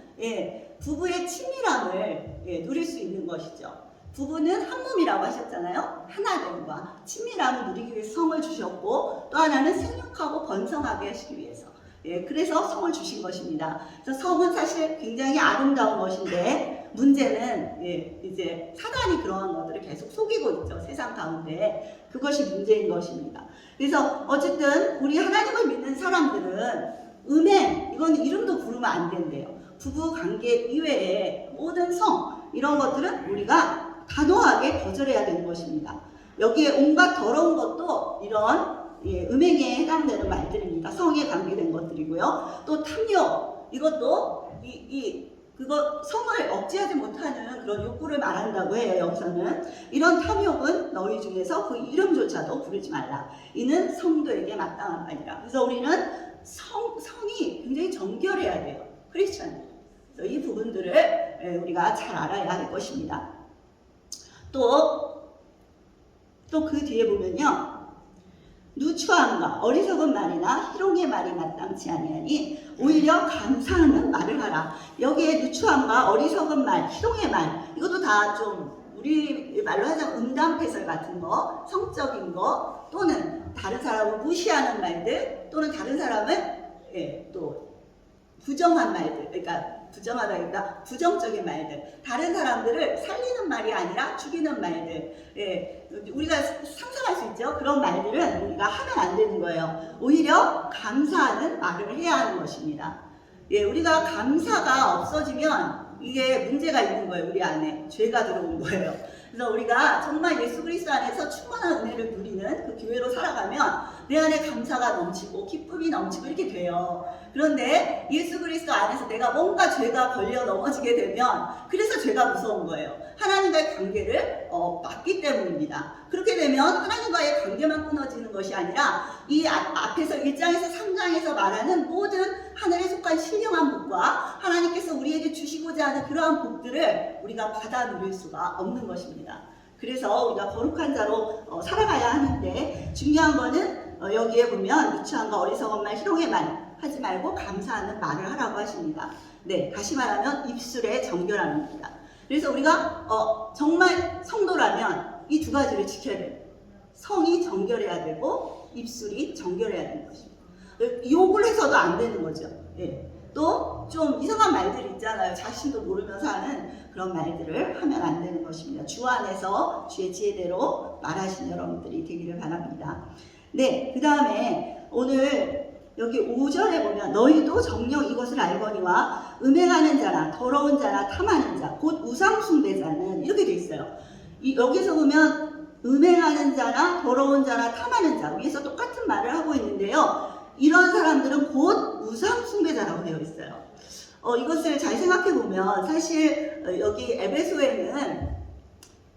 S6: 부부의 친밀함을 누릴 수 있는 것이죠. 부부는 한 몸이라고 하셨잖아요. 하나됨과 친밀함을 누리기 위해서 성을 주셨고 또 하나는 생육하고 번성하게 하시기 위해서 그래서 성을 주신 것입니다. 그래서 성은 사실 굉장히 아름다운 것인데 문제는 이제 사단이 그러한 것들을 계속 속이고 있죠. 세상 가운데 그것이 문제인 것입니다. 그래서 어쨌든 우리 하나님을 믿는 사람들은 음행 이건 이름도 부르면 안 된대요. 부부 관계 이외에 모든 성 이런 것들은 우리가 단호하게 거절해야 되는 것입니다. 여기에 온갖 더러운 것도 이런 음행에 해당되는 말들입니다. 성에 관계된 것들이고요. 또 탐욕, 이것도 그거 성을 억제하지 못하는 그런 욕구를 말한다고 해요. 여기서는 이런 탐욕은 너희 중에서 그 이름조차도 부르지 말라. 이는 성도에게 마땅한 말이라. 그래서 우리는 성이 굉장히 정결해야 돼요. 크리스찬들. 그래서 이 부분들을 우리가 잘 알아야 할 것입니다. 또 그 뒤에 보면요, 누추함과 어리석은 말이나 희롱의 말이 마땅치 아니하니 오히려 감사하는 말을 하라. 여기에 누추함과 어리석은 말, 희롱의 말, 이것도 다 좀 우리 말로 하자면 음담패설 같은 거, 성적인 거, 또는 다른 사람을 무시하는 말들, 또는 다른 사람을 또 부정한 말들, 그러니까 부정하다기보다 부정적인 말들, 다른 사람들을 살리는 말이 아니라 죽이는 말들, 우리가 상상할 수 있죠. 그런 말들은 우리가 하면 안 되는 거예요. 오히려 감사하는 말을 해야 하는 것입니다. 우리가 감사가 없어지면 이게 문제가 있는 거예요. 우리 안에 죄가 들어온 거예요. 그래서 우리가 정말 예수 그리스도 안에서 충만한 은혜를 누리는 그 교회로 살아가면 내 안에 감사가 넘치고 기쁨이 넘치고 이렇게 돼요. 그런데 예수 그리스도 안에서 내가 뭔가 죄가 걸려 넘어지게 되면 그래서 죄가 무서운 거예요. 하나님과의 관계를 막기 때문입니다. 그렇게 되면 하나님과의 관계만 끊어지는 것이 아니라 이 앞에서 1장에서 3장에서 말하는 모든 하늘에 속한 신령한 복과 하나님께서 우리에게 주시고자 하는 그러한 복들을 우리가 받아 누릴 수가 없는 것입니다. 그래서 우리가 거룩한 자로 살아가야 하는데 중요한 거는 여기에 보면 누추함과 어리석은 말, 희롱의 말 하지 말고 감사하는 말을 하라고 하십니다. 네, 다시 말하면 입술의 정결함입니다. 그래서 우리가 정말 성도라면 이 두 가지를 지켜야 돼요. 성이 정결해야 되고 입술이 정결해야 되는 것입니다. 욕을 해서도 안 되는 거죠. 또 좀 이상한 말들이 있잖아요. 자신도 모르면서 하는 그런 말들을 하면 안 되는 것입니다. 주 안에서 주의 지혜대로 말하신 여러분들이 되기를 바랍니다. 네, 그 다음에 오늘 여기 5절에 보면 너희도 정녕 이것을 알거니와 음행하는 자나 더러운 자나 탐하는 자 곧 우상숭배자는 이렇게 돼 있어요. 여기서 보면 음행하는 자나 더러운 자나 탐하는 자 위에서 똑같은 말을 하고 있는데요. 이런 사람들은 곧 우상숭배자라고 되어 있어요. 이것을 잘 생각해 보면 사실 여기 에베소에는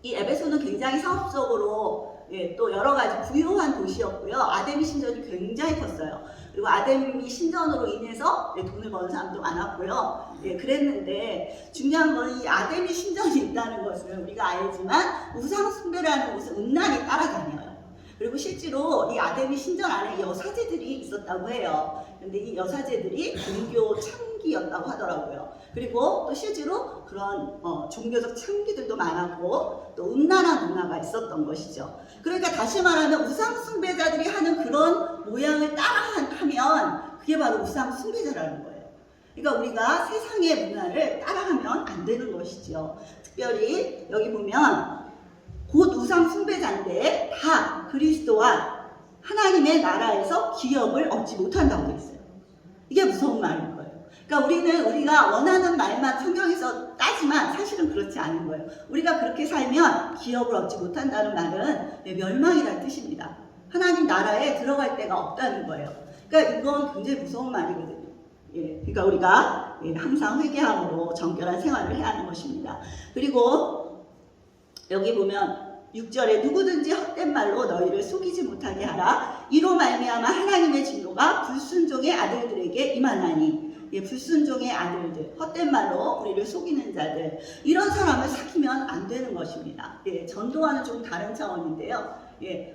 S6: 이 에베소는 굉장히 사업적으로 또 여러 가지 부유한 도시였고요. 아데미 신전이 굉장히 컸어요. 그리고 아데미 신전으로 인해서 돈을 버는 사람도 많았고요. 그랬는데 중요한 건 이 아데미 신전이 있다는 것을 우리가 알지만 우상숭배라는 것은 음란이 따라다녀요. 그리고 실제로 이 아데미 신전 안에 여사제들이 있었다고 해요. 근데 이 여사제들이 종교 창기였다고 하더라고요. 그리고 또 실제로 그런 종교적 창기들도 많았고 또 음란한 문화가 있었던 것이죠. 그러니까 다시 말하면 우상숭배자들이 하는 그런 모양을 따라하면 그게 바로 우상숭배자라는 거예요. 그러니까 우리가 세상의 문화를 따라하면 안 되는 것이죠. 특별히 여기 보면 곧 우상 숭배자인데 다 그리스도와 하나님의 나라에서 기업을 얻지 못한다고 되어 있어요. 이게 무서운 말인 거예요. 그러니까 우리가 원하는 말만 성경에서 따지만 사실은 그렇지 않은 거예요. 우리가 그렇게 살면 기업을 얻지 못한다는 말은 멸망이라는 뜻입니다. 하나님 나라에 들어갈 데가 없다는 거예요. 그러니까 이건 굉장히 무서운 말이거든요. 그러니까 우리가 항상 회개함으로 정결한 생활을 해야 하는 것입니다. 그리고 여기 보면 6절에 누구든지 헛된 말로 너희를 속이지 못하게 하라. 이로 말미암아 하나님의 진노가 불순종의 아들들에게 임하나니. 불순종의 아들들, 헛된 말로 우리를 속이는 자들, 이런 사람을 사귀면 안 되는 것입니다. 전도와는 좀 다른 차원인데요.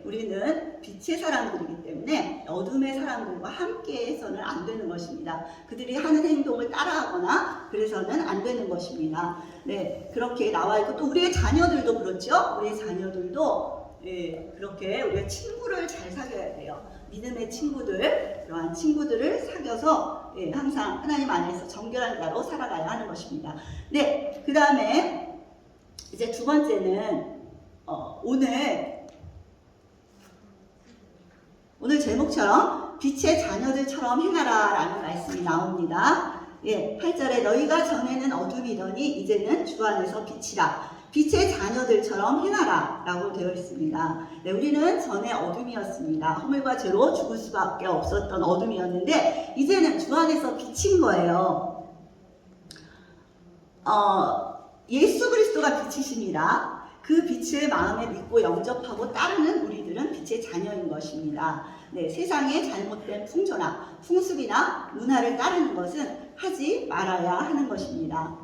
S6: 우리는 빛의 사람들이기 때문에 어둠의 사람들과 함께 해서는 안 되는 것입니다. 그들이 하는 행동을 따라하거나 그래서는 안 되는 것입니다. 네, 그렇게 나와 있고 또 우리의 자녀들도 그렇죠. 우리의 자녀들도 그렇게 우리가 친구를 잘 사귀어야 돼요. 믿음의 친구들, 그러한 친구들을 사귀어서 항상 하나님 안에서 정결한 자로 살아가야 하는 것입니다. 네, 그 다음에 이제 두 번째는 오늘 제목처럼 빛의 자녀들처럼 행하라 라는 말씀이 나옵니다. 8절에 너희가 전에는 어둠이더니 이제는 주 안에서 빛이라. 빛의 자녀들처럼 행하라 라고 되어 있습니다. 네, 우리는 전에 어둠이었습니다. 허물과 죄로 죽을 수밖에 없었던 어둠이었는데 이제는 주 안에서 빛인 거예요. 예수 그리스도가 빛이십니다. 그 빛을 마음에 믿고 영접하고 따르는 우리들은 빛의 자녀인 것입니다. 네, 세상의 잘못된 풍조나 풍습이나 문화를 따르는 것은 하지 말아야 하는 것입니다.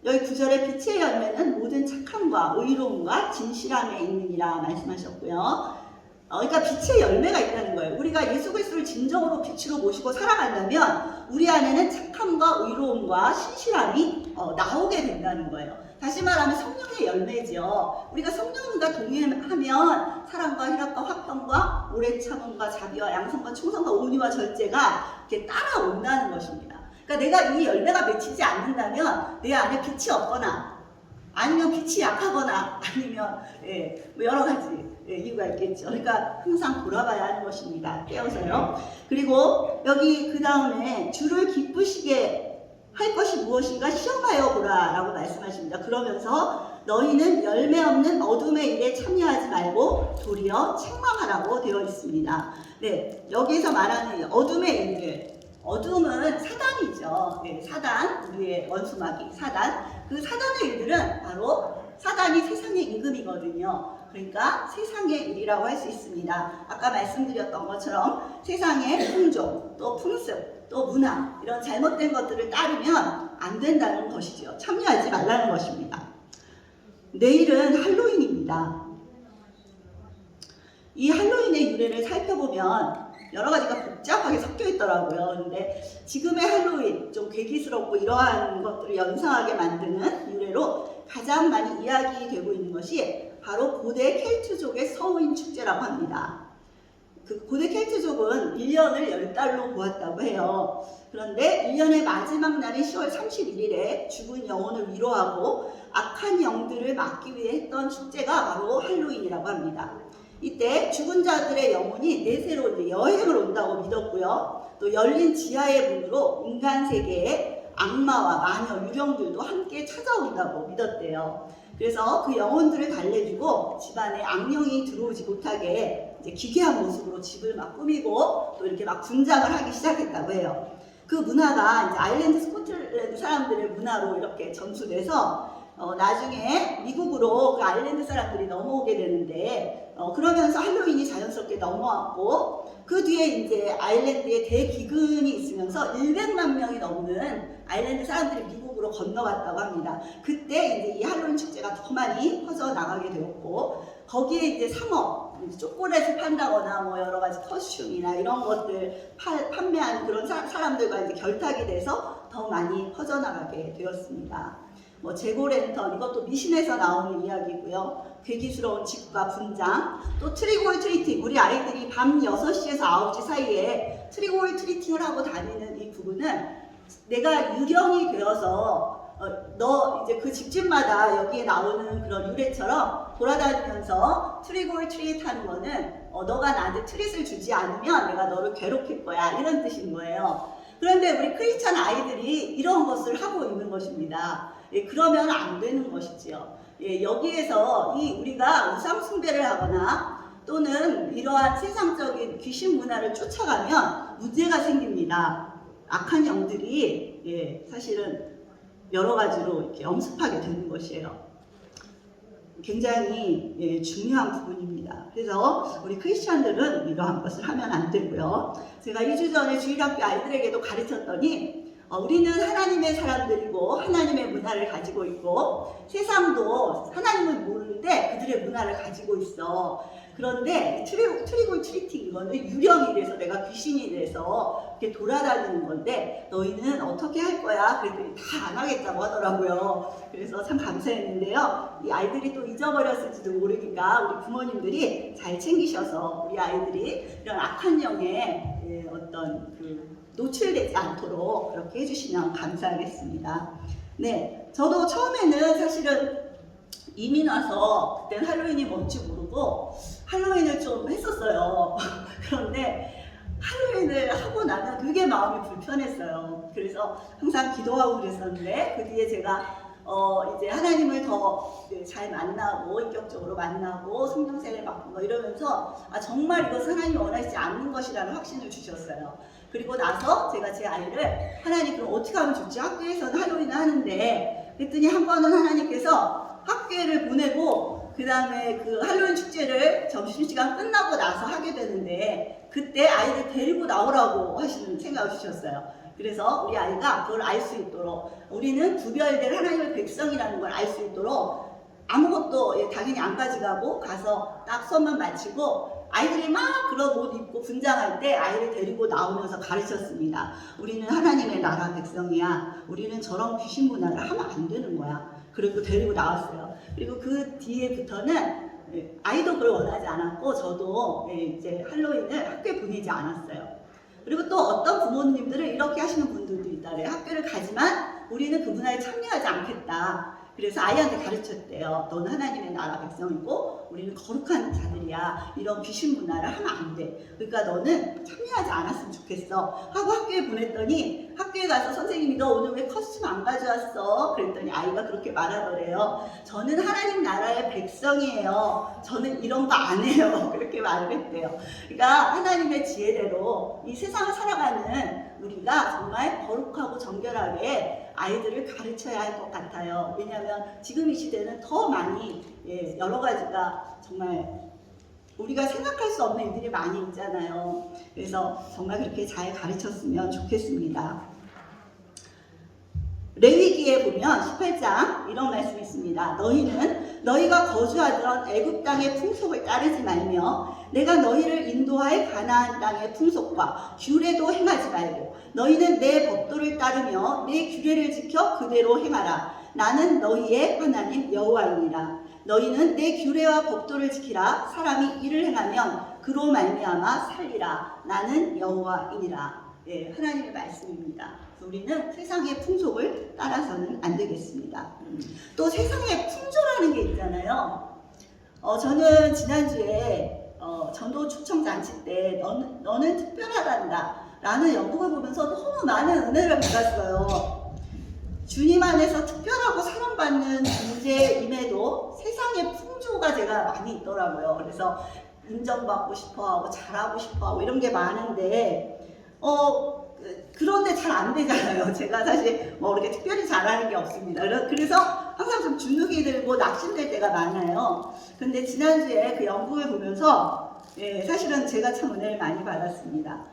S6: 여기 9절에 빛의 열매는 모든 착함과 의로움과 진실함에 있느니라 말씀하셨고요. 그러니까 빛의 열매가 있다는 거예요. 우리가 예수 그리스도를 진정으로 빛으로 모시고 살아간다면 우리 안에는 착함과 의로움과 신실함이 나오게 된다는 거예요. 다시 말하면 성령의 열매죠. 우리가 성령님과 동행하면 사랑과 희락과 화평과 오래 참음과 자비와 양성과 충성과 온유와 절제가 이렇게 따라온다는 것입니다. 그러니까 내가 이 열매가 맺히지 않는다면 내 안에 빛이 없거나 아니면 빛이 약하거나 아니면 뭐 여러 가지 이유가 있겠죠. 그러니까 항상 돌아봐야 하는 것입니다. 깨어서요. 그리고 여기 그 다음에 주를 기쁘시게 할 것이 무엇인가 시험하여 보라 라고 말씀하십니다. 그러면서 너희는 열매 없는 어둠의 일에 참여하지 말고 도리어 책망하라고 되어 있습니다. 네, 여기에서 말하는 어둠의 일들, 어둠은 사단이죠. 네, 사단, 우리의 원수마귀 사단. 그 사단의 일들은 바로 사단이 세상의 임금이거든요. 그러니까 세상의 일이라고 할 수 있습니다. 아까 말씀드렸던 것처럼 세상의 풍조, 또 풍습, 또 문화 이런 잘못된 것들을 따르면 안 된다는 것이죠. 참여하지 말라는 것입니다. 내일은 할로윈입니다. 이 할로윈의 유래를 살펴보면 여러 가지가 복잡하게 섞여 있더라고요. 그런데 지금의 할로윈, 좀 괴기스럽고 이러한 것들을 연상하게 만드는 유래로 가장 많이 이야기되고 있는 것이 바로 고대 켈트족의 서우인 축제라고 합니다. 그 고대 켈트족은 1년을 10달로 보았다고 해요. 그런데 1년의 마지막 날인 10월 31일에 죽은 영혼을 위로하고 악한 영들을 막기 위해 했던 축제가 바로 할로윈이라고 합니다. 이때 죽은 자들의 영혼이 내세로 이제 여행을 온다고 믿었고요. 또 열린 지하의 문으로 인간 세계에 악마와 마녀, 유령들도 함께 찾아온다고 믿었대요. 그래서 그 영혼들을 달래주고 집안에 악령이 들어오지 못하게 이제 기괴한 모습으로 집을 막 꾸미고 또 이렇게 막 분장을 하기 시작했다고 해요. 그 문화가 이제 아일랜드 스코틀랜드 사람들의 문화로 이렇게 전수돼서 나중에 미국으로 그 아일랜드 사람들이 넘어오게 되는데 그러면서 할로윈이 자연스럽게 넘어왔고 그 뒤에 이제 아일랜드에 대기근이 있으면서 100만 명이 넘는 아일랜드 사람들이 미국으로 건너갔다고 합니다. 그때 이제 이 할로윈 축제가 더 많이 퍼져나가게 되었고 거기에 이제 상업, 초콜릿을 판다거나 뭐 여러 가지 퍼퓸이나 이런 것들 판매하는 그런 사람들과 이제 결탁이 돼서 더 많이 퍼져나가게 되었습니다. 뭐 재고랜턴, 이것도 미신에서 나오는 이야기고요. 괴기스러운 집과 분장, 또 트릭 올 트리팅, 우리 아이들이 밤 6시에서 9시 사이에 트릭 올 트리팅을 하고 다니는 이 부분은 내가 유령이 되어서 너 이제 그 집집마다 여기에 나오는 그런 유래처럼 돌아다니면서 트릭 올 트릿 하는 거는 너가 나한테 트릿을 주지 않으면 내가 너를 괴롭힐 거야, 이런 뜻인 거예요. 그런데 우리 크리스찬 아이들이 이런 것을 하고 있는 것입니다. 그러면 안 되는 것이지요. 여기에서 우리가 우상 숭배를 하거나 또는 이러한 세상적인 귀신 문화를 쫓아가면 문제가 생깁니다. 악한 영들이 사실은 여러 가지로 이렇게 엄습하게 되는 것이에요. 굉장히 중요한 부분입니다. 그래서 우리 크리스찬들은 이러한 것을 하면 안 되고요. 제가 2주 전에 주일학교 아이들에게도 가르쳤더니 우리는 하나님의 사람들이고 하나님의 문화를 가지고 있고 세상도 하나님을 모르는데 그들의 문화를 가지고 있어. 그런데 트릭 올 트리팅, 이거는 유령이 돼서 내가 귀신이 돼서 이렇게 돌아다니는 건데 너희는 어떻게 할 거야? 그랬더니 다 안 하겠다고 하더라고요. 그래서 참 감사했는데요. 이 아이들이 또 잊어버렸을지도 모르니까 우리 부모님들이 잘 챙기셔서 우리 아이들이 이런 악한 영에 어떤 노출되지 않도록 그렇게 해주시면 감사하겠습니다. 네, 저도 처음에는 사실은 이민 와서 그때는 할로윈이 뭔지 모르고 할로윈을 좀 했었어요. 그런데 할로윈을 하고 나면 되게 마음이 불편했어요. 그래서 항상 기도하고 그랬었는데 그 뒤에 제가 이제 하나님을 더 잘 만나고 인격적으로 만나고 성령 세례를 받고 뭐 이러면서 정말 이것은 하나님이 원하시지 않는 것이라는 확신을 주셨어요. 그리고 나서 제가 제 아이를 하나님 그럼 어떻게 하면 좋지? 학교에서는 할로윈을 하는데 그랬더니 한 번은 하나님께서 학교를 보내고 그 다음에 그 할로윈 축제를 점심시간 끝나고 나서 하게 되는데 그때 아이를 데리고 나오라고 하시는 생각을 주셨어요. 그래서 우리 아이가 그걸 알 수 있도록 우리는 구별된 하나님의 백성이라는 걸 알 수 있도록 아무것도 당연히 안 가져가고 가서 딱 수업만 마치고 아이들이 막 그런 옷 입고 분장할 때 아이를 데리고 나오면서 가르쳤습니다. 우리는 하나님의 나라 백성이야. 우리는 저런 귀신 문화를 하면 안 되는 거야. 그리고 데리고 나왔어요. 그리고 그 뒤에부터는 아이도 그걸 원하지 않았고 저도 이제 할로윈을 학교에 보내지 않았어요. 그리고 또 어떤 부모님들은 이렇게 하시는 분들도 있다래요. 학교를 가지만 우리는 그 문화에 참여하지 않겠다. 그래서 아이한테 가르쳤대요. 너는 하나님의 나라 백성이고 우리는 거룩한 자들이야. 이런 귀신 문화를 하면 안 돼. 그러니까 너는 참여하지 않았으면 좋겠어. 하고 학교에 보냈더니 학교에 가서 선생님이 너 오늘 왜 커스튬 안 가져왔어? 그랬더니 아이가 그렇게 말하더래요. 저는 하나님 나라의 백성이에요. 저는 이런 거 안 해요. 그렇게 말을 했대요. 그러니까 하나님의 지혜대로 이 세상을 살아가는 우리가 정말 거룩하고 정결하게 아이들을 가르쳐야 할 것 같아요. 왜냐하면 지금 이 시대는 더 많이 여러 가지가 정말 우리가 생각할 수 없는 일들이 많이 있잖아요. 그래서 정말 그렇게 잘 가르쳤으면 좋겠습니다. 레위기에 보면 18장 이런 말씀이 있습니다. 너희는 너희가 거주하던 애굽 땅의 풍속을 따르지 말며 내가 너희를 인도할 가나안 땅의 풍속과 규례도 행하지 말고 너희는 내 법도를 따르며 내 규례를 지켜 그대로 행하라. 나는 너희의 하나님 여호와이니라. 너희는 내 규례와 법도를 지키라. 사람이 이를 행하면 그로 말미암아 살리라. 나는 여호와이니라. 하나님의 말씀입니다. 우리는 세상의 풍속을 따라서는 안 되겠습니다. 또 세상의 풍조라는 게 있잖아요. 저는 지난주에 전도 초청잔치 때 너는 특별하단다 라는 연극을 보면서 너무 많은 은혜를 받았어요. 주님 안에서 특별하고 사랑받는 존재임에도 세상의 풍조가 제가 많이 있더라고요. 그래서 인정받고 싶어하고 잘하고 싶어하고 이런 게 많은데 그런데 잘 안 되잖아요. 제가 사실 뭐 그렇게 특별히 잘하는 게 없습니다. 그래서 항상 좀 주눅이 들고 낙심될 때가 많아요. 근데 지난주에 그 연극을 보면서 사실은 제가 참 은혜를 많이 받았습니다.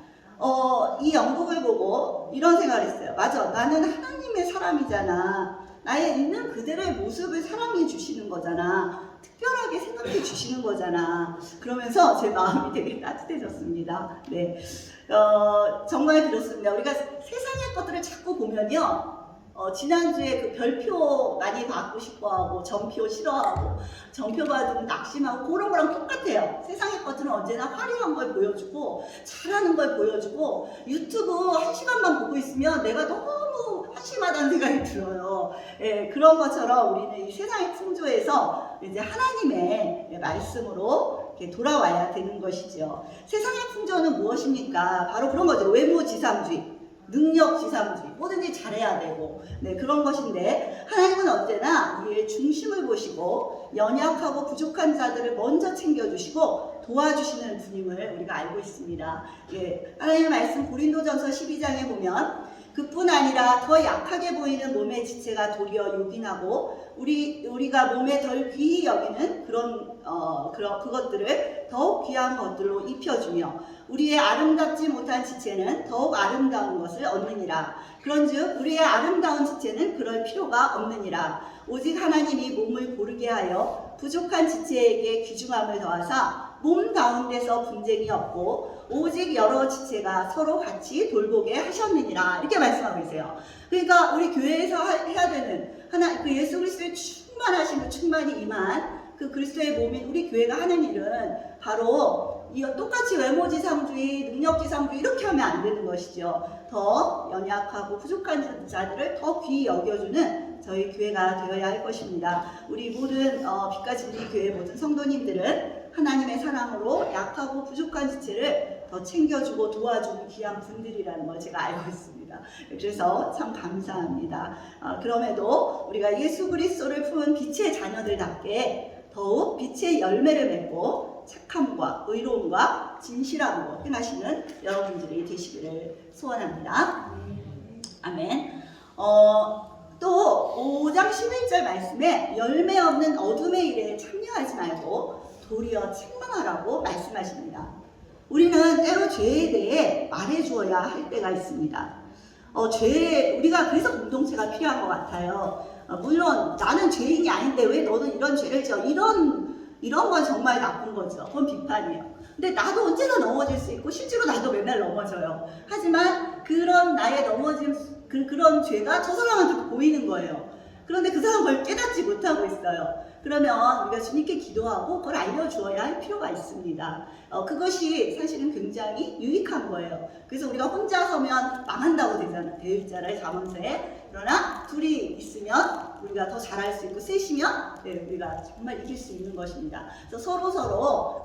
S6: 이 연극을 보고 이런 생각을 했어요. 맞아, 나는 하나님의 사람이잖아. 나의 있는 그대로의 모습을 사랑해 주시는 거잖아. 특별하게 생각해 주시는 거잖아. 그러면서 제 마음이 되게 따뜻해졌습니다. 네, 정말 그렇습니다. 우리가 세상의 것들을 자꾸 보면요. 지난주에 그 별표 많이 받고 싶어하고 전표 싫어하고 전표 받으면 낙심하고 그런 거랑 똑같아요. 세상의 것들은 언제나 화려한 걸 보여주고 잘하는 걸 보여주고 유튜브 1시간만 보고 있으면 내가 너무 한심하다는 생각이 들어요. 그런 것처럼 우리는 이 세상의 풍조에서 이제 하나님의 말씀으로 이렇게 돌아와야 되는 것이죠. 세상의 풍조는 무엇입니까? 바로 그런 거죠. 외모지상주의. 능력지상주의, 뭐든지 잘해야 되고 그런 것인데 하나님은 언제나 우리의 중심을 보시고 연약하고 부족한 자들을 먼저 챙겨주시고 도와주시는 분임을 우리가 알고 있습니다. 하나님의 말씀 고린도전서 12장에 보면 그뿐 아니라 더 약하게 보이는 몸의 지체가 도리어 요긴하고 우리가 몸에 덜 귀히 여기는 그것들을 더욱 귀한 것들로 입혀주며 우리의 아름답지 못한 지체는 더욱 아름다운 것을 얻느니라. 그런즉 우리의 아름다운 지체는 그럴 필요가 없느니라. 오직 하나님이 몸을 고르게 하여 부족한 지체에게 귀중함을 더하사 몸 가운데서 분쟁이 없고 오직 여러 지체가 서로 같이 돌보게 하셨느니라. 이렇게 말씀하고 계세요. 그러니까 우리 교회에서 해야 되는 그 예수 그리스도의 충만하신 그 충만이 임한 그 그리스도의 몸인 우리 교회가 하는 일은 바로 이 똑같이 외모지상주의, 능력지상주의 이렇게 하면 안 되는 것이죠. 더 연약하고 부족한 자들을 더 귀히 여겨주는 저희 교회가 되어야 할 것입니다. 우리 모든 빛과 진리 교회 모든 성도님들은 하나님의 사랑으로 약하고 부족한 지체를 더 챙겨주고 도와주는 귀한 분들이라는 걸 제가 알고 있습니다. 있습니다. 그래서 참 감사합니다. 그럼에도 우리가 예수 그리스도를 품은 빛의 자녀들답게 더욱 빛의 열매를 맺고 착함과 의로움과 진실함으로 행하시는 여러분들이 되시기를 소원합니다. 아멘. 또 5장 11절 말씀에 열매 없는 어둠의 일에 참여하지 말고 도리어 책망하라고 말씀하십니다. 우리는 때로 죄에 대해 말해주어야 할 때가 있습니다. 우리가 그래서 공동체가 필요한 것 같아요. 물론 나는 죄인이 아닌데 왜 너는 이런 죄를 지어? 이런 건 정말 나쁜 거죠. 그건 비판이에요. 근데 나도 언제나 넘어질 수 있고 실제로 나도 맨날 넘어져요. 하지만 그런 나의 넘어짐, 그런 죄가 저 사람한테 보이는 거예요. 그런데 그 사람은 그걸 깨닫지 못하고 있어요. 그러면 우리가 주님께 기도하고 그걸 알려주어야 할 필요가 있습니다. 그것이 사실은 굉장히 유익한 거예요. 그래서 우리가 혼자 서면 망한다고 되잖아요. 잠언서에. 그러나 둘이 있으면 우리가 더 잘할 수 있고 셋이면 우리가 정말 이길 수 있는 것입니다. 그래서 서로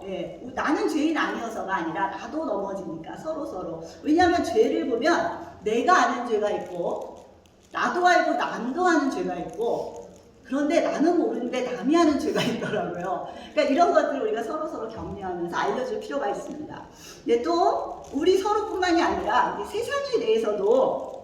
S6: 나는 죄인 아니어서가 아니라 나도 넘어지니까 서로 왜냐하면 죄를 보면 내가 아는 죄가 있고 나도 알고 남도 하는 죄가 있고 그런데 나는 모르는데 남이 하는 죄가 있더라고요. 그러니까 이런 것들을 우리가 서로 격려하면서 알려줄 필요가 있습니다. 근데 또 우리 서로뿐만이 아니라 세상에 대해서도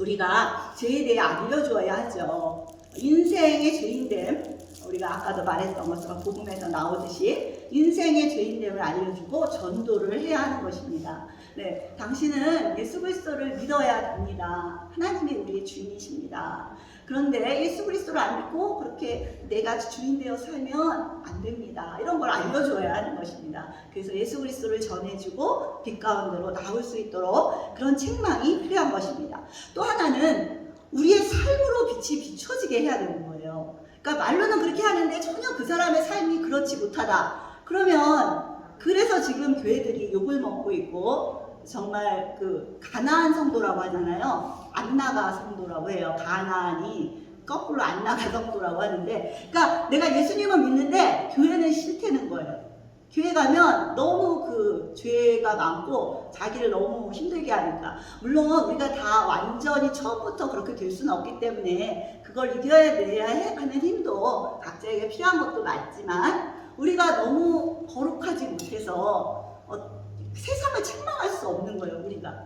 S6: 우리가 죄에 대해 알려주어야 하죠. 인생의 죄인됨, 우리가 아까도 말했던 것처럼 복음에서 나오듯이 인생의 죄인됨을 알려주고 전도를 해야 하는 것입니다. 네, 당신은 예수 그리스도를 믿어야 됩니다. 하나님이 우리의 주인이십니다. 그런데 예수 그리스도를 안 믿고 그렇게 내가 주인 되어 살면 안 됩니다. 이런 걸 알려줘야 하는 것입니다. 그래서 예수 그리스도를 전해주고 빛 가운데로 나올 수 있도록 그런 책망이 필요한 것입니다. 또 하나는 우리의 삶으로 빛이 비춰지게 해야 되는 거예요. 그러니까 말로는 그렇게 하는데 전혀 그 사람의 삶이 그렇지 못하다. 그러면 그래서 지금 교회들이 욕을 먹고 있고 정말 가나안 성도라고 하잖아요. 안나가 성도라고 해요. 가나안이 거꾸로 안나가 성도라고 하는데, 그러니까 내가 예수님을 믿는데 교회는 싫다는 거예요. 교회 가면 너무 죄가 많고 자기를 너무 힘들게 하니까. 물론 우리가 다 완전히 처음부터 그렇게 될 수는 없기 때문에 그걸 이겨내야 하는 힘도 각자에게 필요한 것도 맞지만 우리가 너무 거룩하지 못해서 세상을 책망할 수 없는 거예요. 그러니까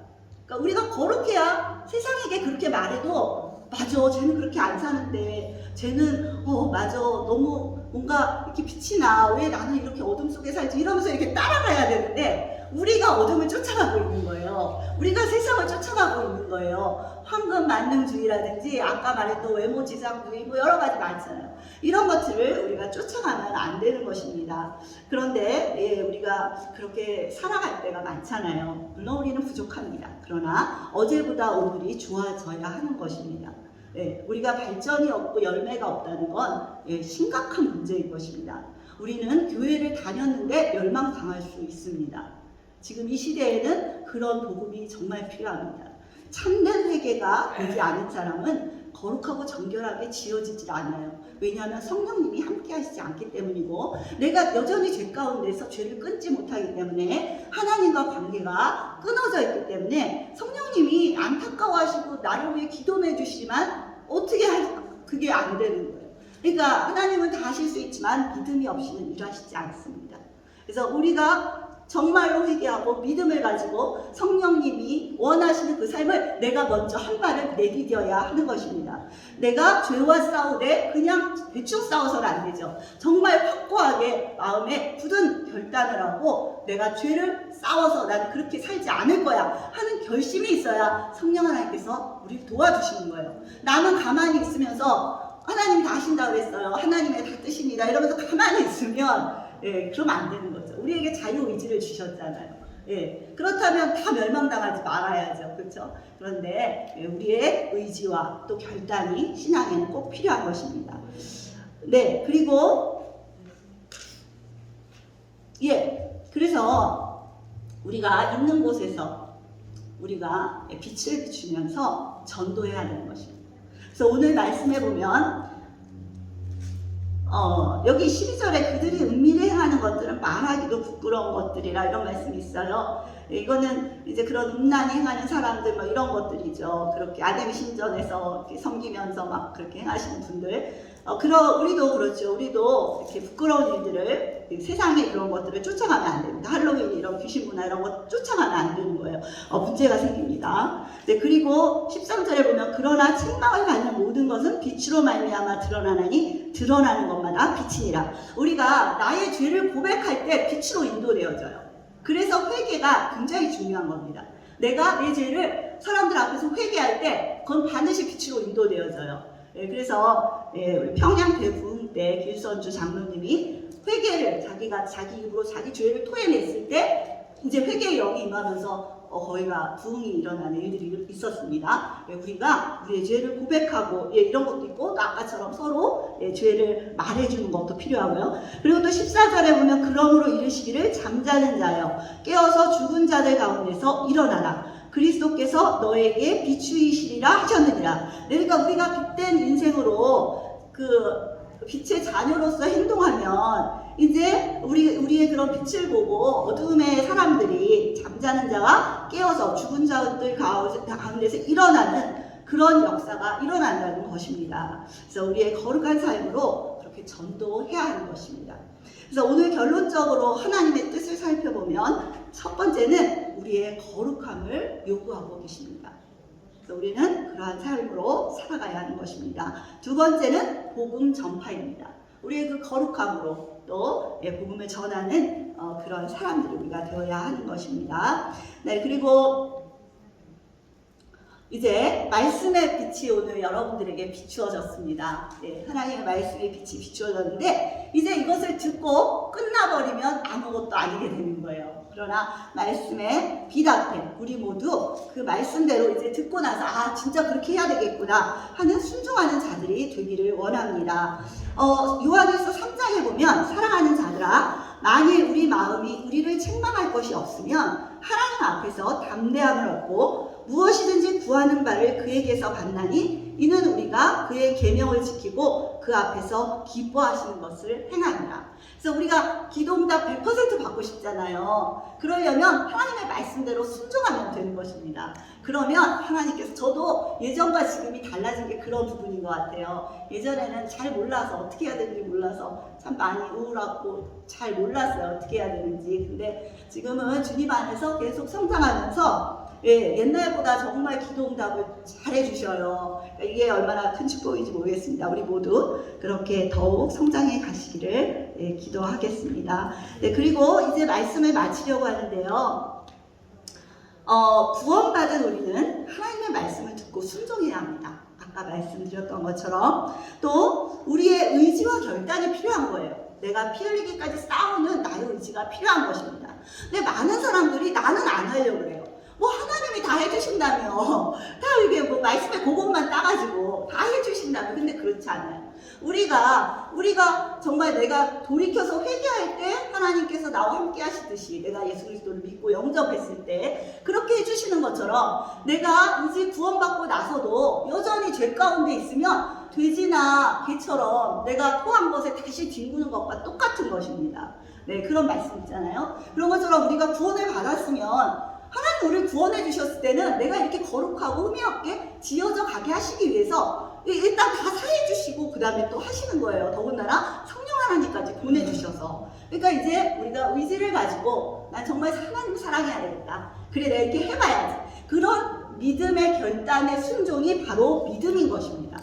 S6: 우리가 거룩해야 세상에게 그렇게 말해도 맞아, 쟤는 그렇게 안 사는데 쟤는 맞아, 너무 뭔가 이렇게 빛이 나, 왜 나는 이렇게 어둠 속에 살지, 이러면서 이렇게 따라가야 되는데 우리가 어둠을 쫓아가고 있는 거예요. 우리가 세상을 쫓아가고 있는 거예요. 황금 만능주의라든지 아까 말했던 외모지상주의 뭐 여러 가지 많잖아요. 이런 것들을 우리가 쫓아가면 안 되는 것입니다. 그런데 우리가 그렇게 살아갈 때가 많잖아요. 물론 우리는 부족합니다. 그러나 어제보다 오늘이 좋아져야 하는 것입니다. 우리가 발전이 없고 열매가 없다는 건 심각한 문제인 것입니다. 우리는 교회를 다녔는데 멸망당할 수 있습니다. 지금 이 시대에는 그런 복음이 정말 필요합니다. 참된 회개가 되지 않은 사람은 거룩하고 정결하게 지어지질 않아요. 왜냐하면 성령님이 함께 하시지 않기 때문이고 내가 여전히 죄 가운데서 죄를 끊지 못하기 때문에 하나님과 관계가 끊어져 있기 때문에 성령님이 안타까워하시고 나를 위해 기도해 주시지만 어떻게 그게 안 되는 거예요. 그러니까 하나님은 다 하실 수 있지만 믿음이 없이는 일하시지 않습니다. 그래서 우리가 정말로 회개하고 믿음을 가지고 성령님이 원하시는 그 삶을 내가 먼저 한 발을 내디뎌야 하는 것입니다. 내가 죄와 싸우되 그냥 대충 싸워서는 안 되죠. 정말 확고하게 마음에 굳은 결단을 하고 내가 죄를 싸워서 나는 그렇게 살지 않을 거야 하는 결심이 있어야 성령 하나님께서 우리를 도와주시는 거예요. 나는 가만히 있으면서 하나님이 다 하신다고 그랬어요. 하나님의 다 뜻입니다. 이러면서 가만히 있으면 그러면 안 되는 거죠. 우리에게 자유의지를 주셨잖아요. 그렇다면 다 멸망당하지 말아야죠. 그렇죠? 그런데 우리의 의지와 또 결단이 신앙에는 꼭 필요한 것입니다. 그리고 그래서 우리가 있는 곳에서 우리가 빛을 비추면서 전도해야 되는 것입니다. 그래서 오늘 말씀해 보면 여기 12절에 그들이 은밀히 행하는 것들은 말하기도 부끄러운 것들이라 이런 말씀이 있어요. 이거는 이제 그런 음란히 행하는 사람들 뭐 이런 것들이죠. 그렇게 아담의 신전에서 이렇게 섬기면서 막 그렇게 행하시는 분들. 우리도 그렇죠. 우리도 이렇게 부끄러운 일들을, 세상의 그런 것들을 쫓아가면 안 됩니다. 할로윈 이런 귀신 문화 이런 거 쫓아가면 안 되는 거예요. 문제가 생깁니다. 네, 그리고 13절에 보면 그러나 책망을 받는 모든 것은 빛으로 말미암아 드러나나니 드러나는 것마다 빛이니라. 우리가 나의 죄를 고백할 때 빛으로 인도되어져요. 그래서 회개가 굉장히 중요한 겁니다. 내가 내 죄를 사람들 앞에서 회개할 때 그건 반드시 빛으로 인도되어져요. 그래서 우리 평양 대부흥 때 길선주 장로님이 회개를 자기가 자기 입으로 자기 죄를 토해냈을 때 이제 회개의 영이 임하면서 거기가 부흥이 일어나는 일들이 있었습니다. 우리가 우리의 죄를 고백하고 이런 것도 있고 또 아까처럼 서로 죄를 말해주는 것도 필요하고요. 그리고 또 14절에 보면 그러므로 이르시기를 잠자는 자여 깨어서 죽은 자들 가운데서 일어나라. 그리스도께서 너에게 비추이시리라 하셨느니라. 그러니까 우리가 빛된 인생으로 그 빛의 자녀로서 행동하면 이제 우리의 그런 빛을 보고 어둠의 사람들이 잠자는 자가 깨어서 죽은 자들 가운데서 일어나는 그런 역사가 일어난다는 것입니다. 그래서 우리의 거룩한 삶으로 그렇게 전도해야 하는 것입니다. 그래서 오늘 결론적으로 하나님의 뜻을 살펴보면 첫 번째는 우리의 거룩함을 요구하고 계십니다. 그래서 우리는 그러한 삶으로 살아가야 하는 것입니다. 두 번째는 복음 전파입니다. 우리의 그 거룩함으로 또 복음을 전하는 그런 사람들이 우리가 되어야 하는 것입니다. 네, 그리고 이제 말씀의 빛이 오늘 여러분들에게 비추어졌습니다. 네, 하나님의 말씀의 빛이 비추어졌는데 이제 이것을 듣고 끝나버리면 아무것도 아니게 되는 거예요. 그러나 말씀의 빛 앞에 우리 모두 그 말씀대로 이제 듣고 나서 진짜 그렇게 해야 되겠구나 하는 순종하는 자들이 되기를 원합니다. 요한일서 3장에 보면 사랑하는 자들아 만일 우리 마음이 우리를 책망할 것이 없으면 하나님 앞에서 담대함을 얻고 무엇이든지 구하는 바를 그에게서 받나니 이는 우리가 그의 계명을 지키고 그 앞에서 기뻐하시는 것을 행하니라. 그래서 우리가 기도응답 100% 받고 싶잖아요. 그러려면 하나님의 말씀대로 순종하면 되는 것입니다. 그러면 하나님께서 저도 예전과 지금이 달라진 게 그런 부분인 것 같아요. 예전에는 잘 몰라서 어떻게 해야 되는지 몰라서 참 많이 우울하고 잘 몰랐어요. 어떻게 해야 되는지. 근데 지금은 주님 안에서 계속 성장하면서 옛날보다 정말 기도응답을 잘 해주셔요. 그러니까 이게 얼마나 큰 축복인지 모르겠습니다. 우리 모두 그렇게 더욱 성장해 가시기를 기도하겠습니다. 네, 그리고 이제 말씀을 마치려고 하는데요. 구원받은 우리는 하나님의 말씀을 듣고 순종해야 합니다. 아까 말씀드렸던 것처럼 또 우리의 의지와 결단이 필요한 거예요. 내가 피 흘리기까지 싸우는 나의 의지가 필요한 것입니다. 근데 많은 사람들이 나는 안 하려고 그래요. 뭐 하나님이 다 해주신다며 다 이게 뭐 말씀에 그것만 따가지고 다 해주신다며. 근데 그렇지 않아요. 우리가 정말 내가 돌이켜서 회개할 때 하나님께서 나와 함께 하시듯이 내가 예수 그리스도를 믿고 영접했을 때 그렇게 해주시는 것처럼 내가 이제 구원받고 나서도 여전히 죄 가운데 있으면 돼지나 개처럼 내가 토한 것에 다시 뒹구는 것과 똑같은 것입니다. 네, 그런 말씀 있잖아요. 그런 것처럼 우리가 구원을 받았으면 하나님 우리를 구원해 주셨을 때는 내가 이렇게 거룩하고 의미 없게 지어져 가게 하시기 위해서 일단 다 사해 주시고 그 다음에 또 하시는 거예요. 더군다나 성령 하나님까지 보내주셔서. 그러니까 이제 우리가 의지를 가지고 난 정말 하나님 사랑해야 되겠다. 그래 내가 이렇게 해봐야지. 그런 믿음의 결단의 순종이 바로 믿음인 것입니다.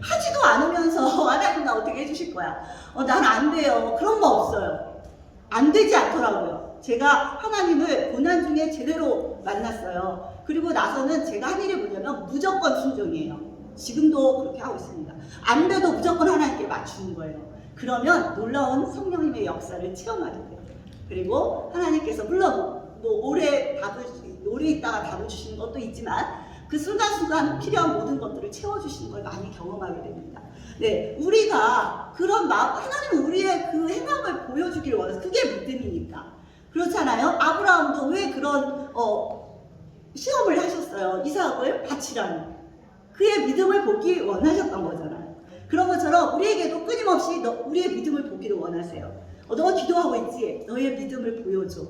S6: 하지도 않으면서 하나님 나 어떻게 해주실 거야. 난 안 돼요. 그런 거 없어요. 안 되지 않더라고요. 제가 하나님을 고난 중에 제대로 만났어요. 그리고 나서는 제가 한 일이 뭐냐면 무조건 순종이에요. 지금도 그렇게 하고 있습니다. 안 돼도 무조건 하나님께 맞추는 거예요. 그러면 놀라운 성령님의 역사를 체험하게 돼요. 그리고 하나님께서 물론 뭐 오래 있다가 답을 주시는 것도 있지만 그 순간순간 필요한 모든 것들을 채워주시는 걸 많이 경험하게 됩니다. 네, 우리가 그런 마음, 하나님은 우리의 그 행함을 보여주기를 원해서 그게 믿음이니까. 그렇잖아요. 아브라함도 왜 그런 시험을 하셨어요. 이삭을 바치라는. 그의 믿음을 보기 원하셨던 거잖아요. 그런 것처럼 우리에게도 끊임없이 우리의 믿음을 보기를 원하세요. 너가 기도하고 있지? 너의 믿음을 보여줘.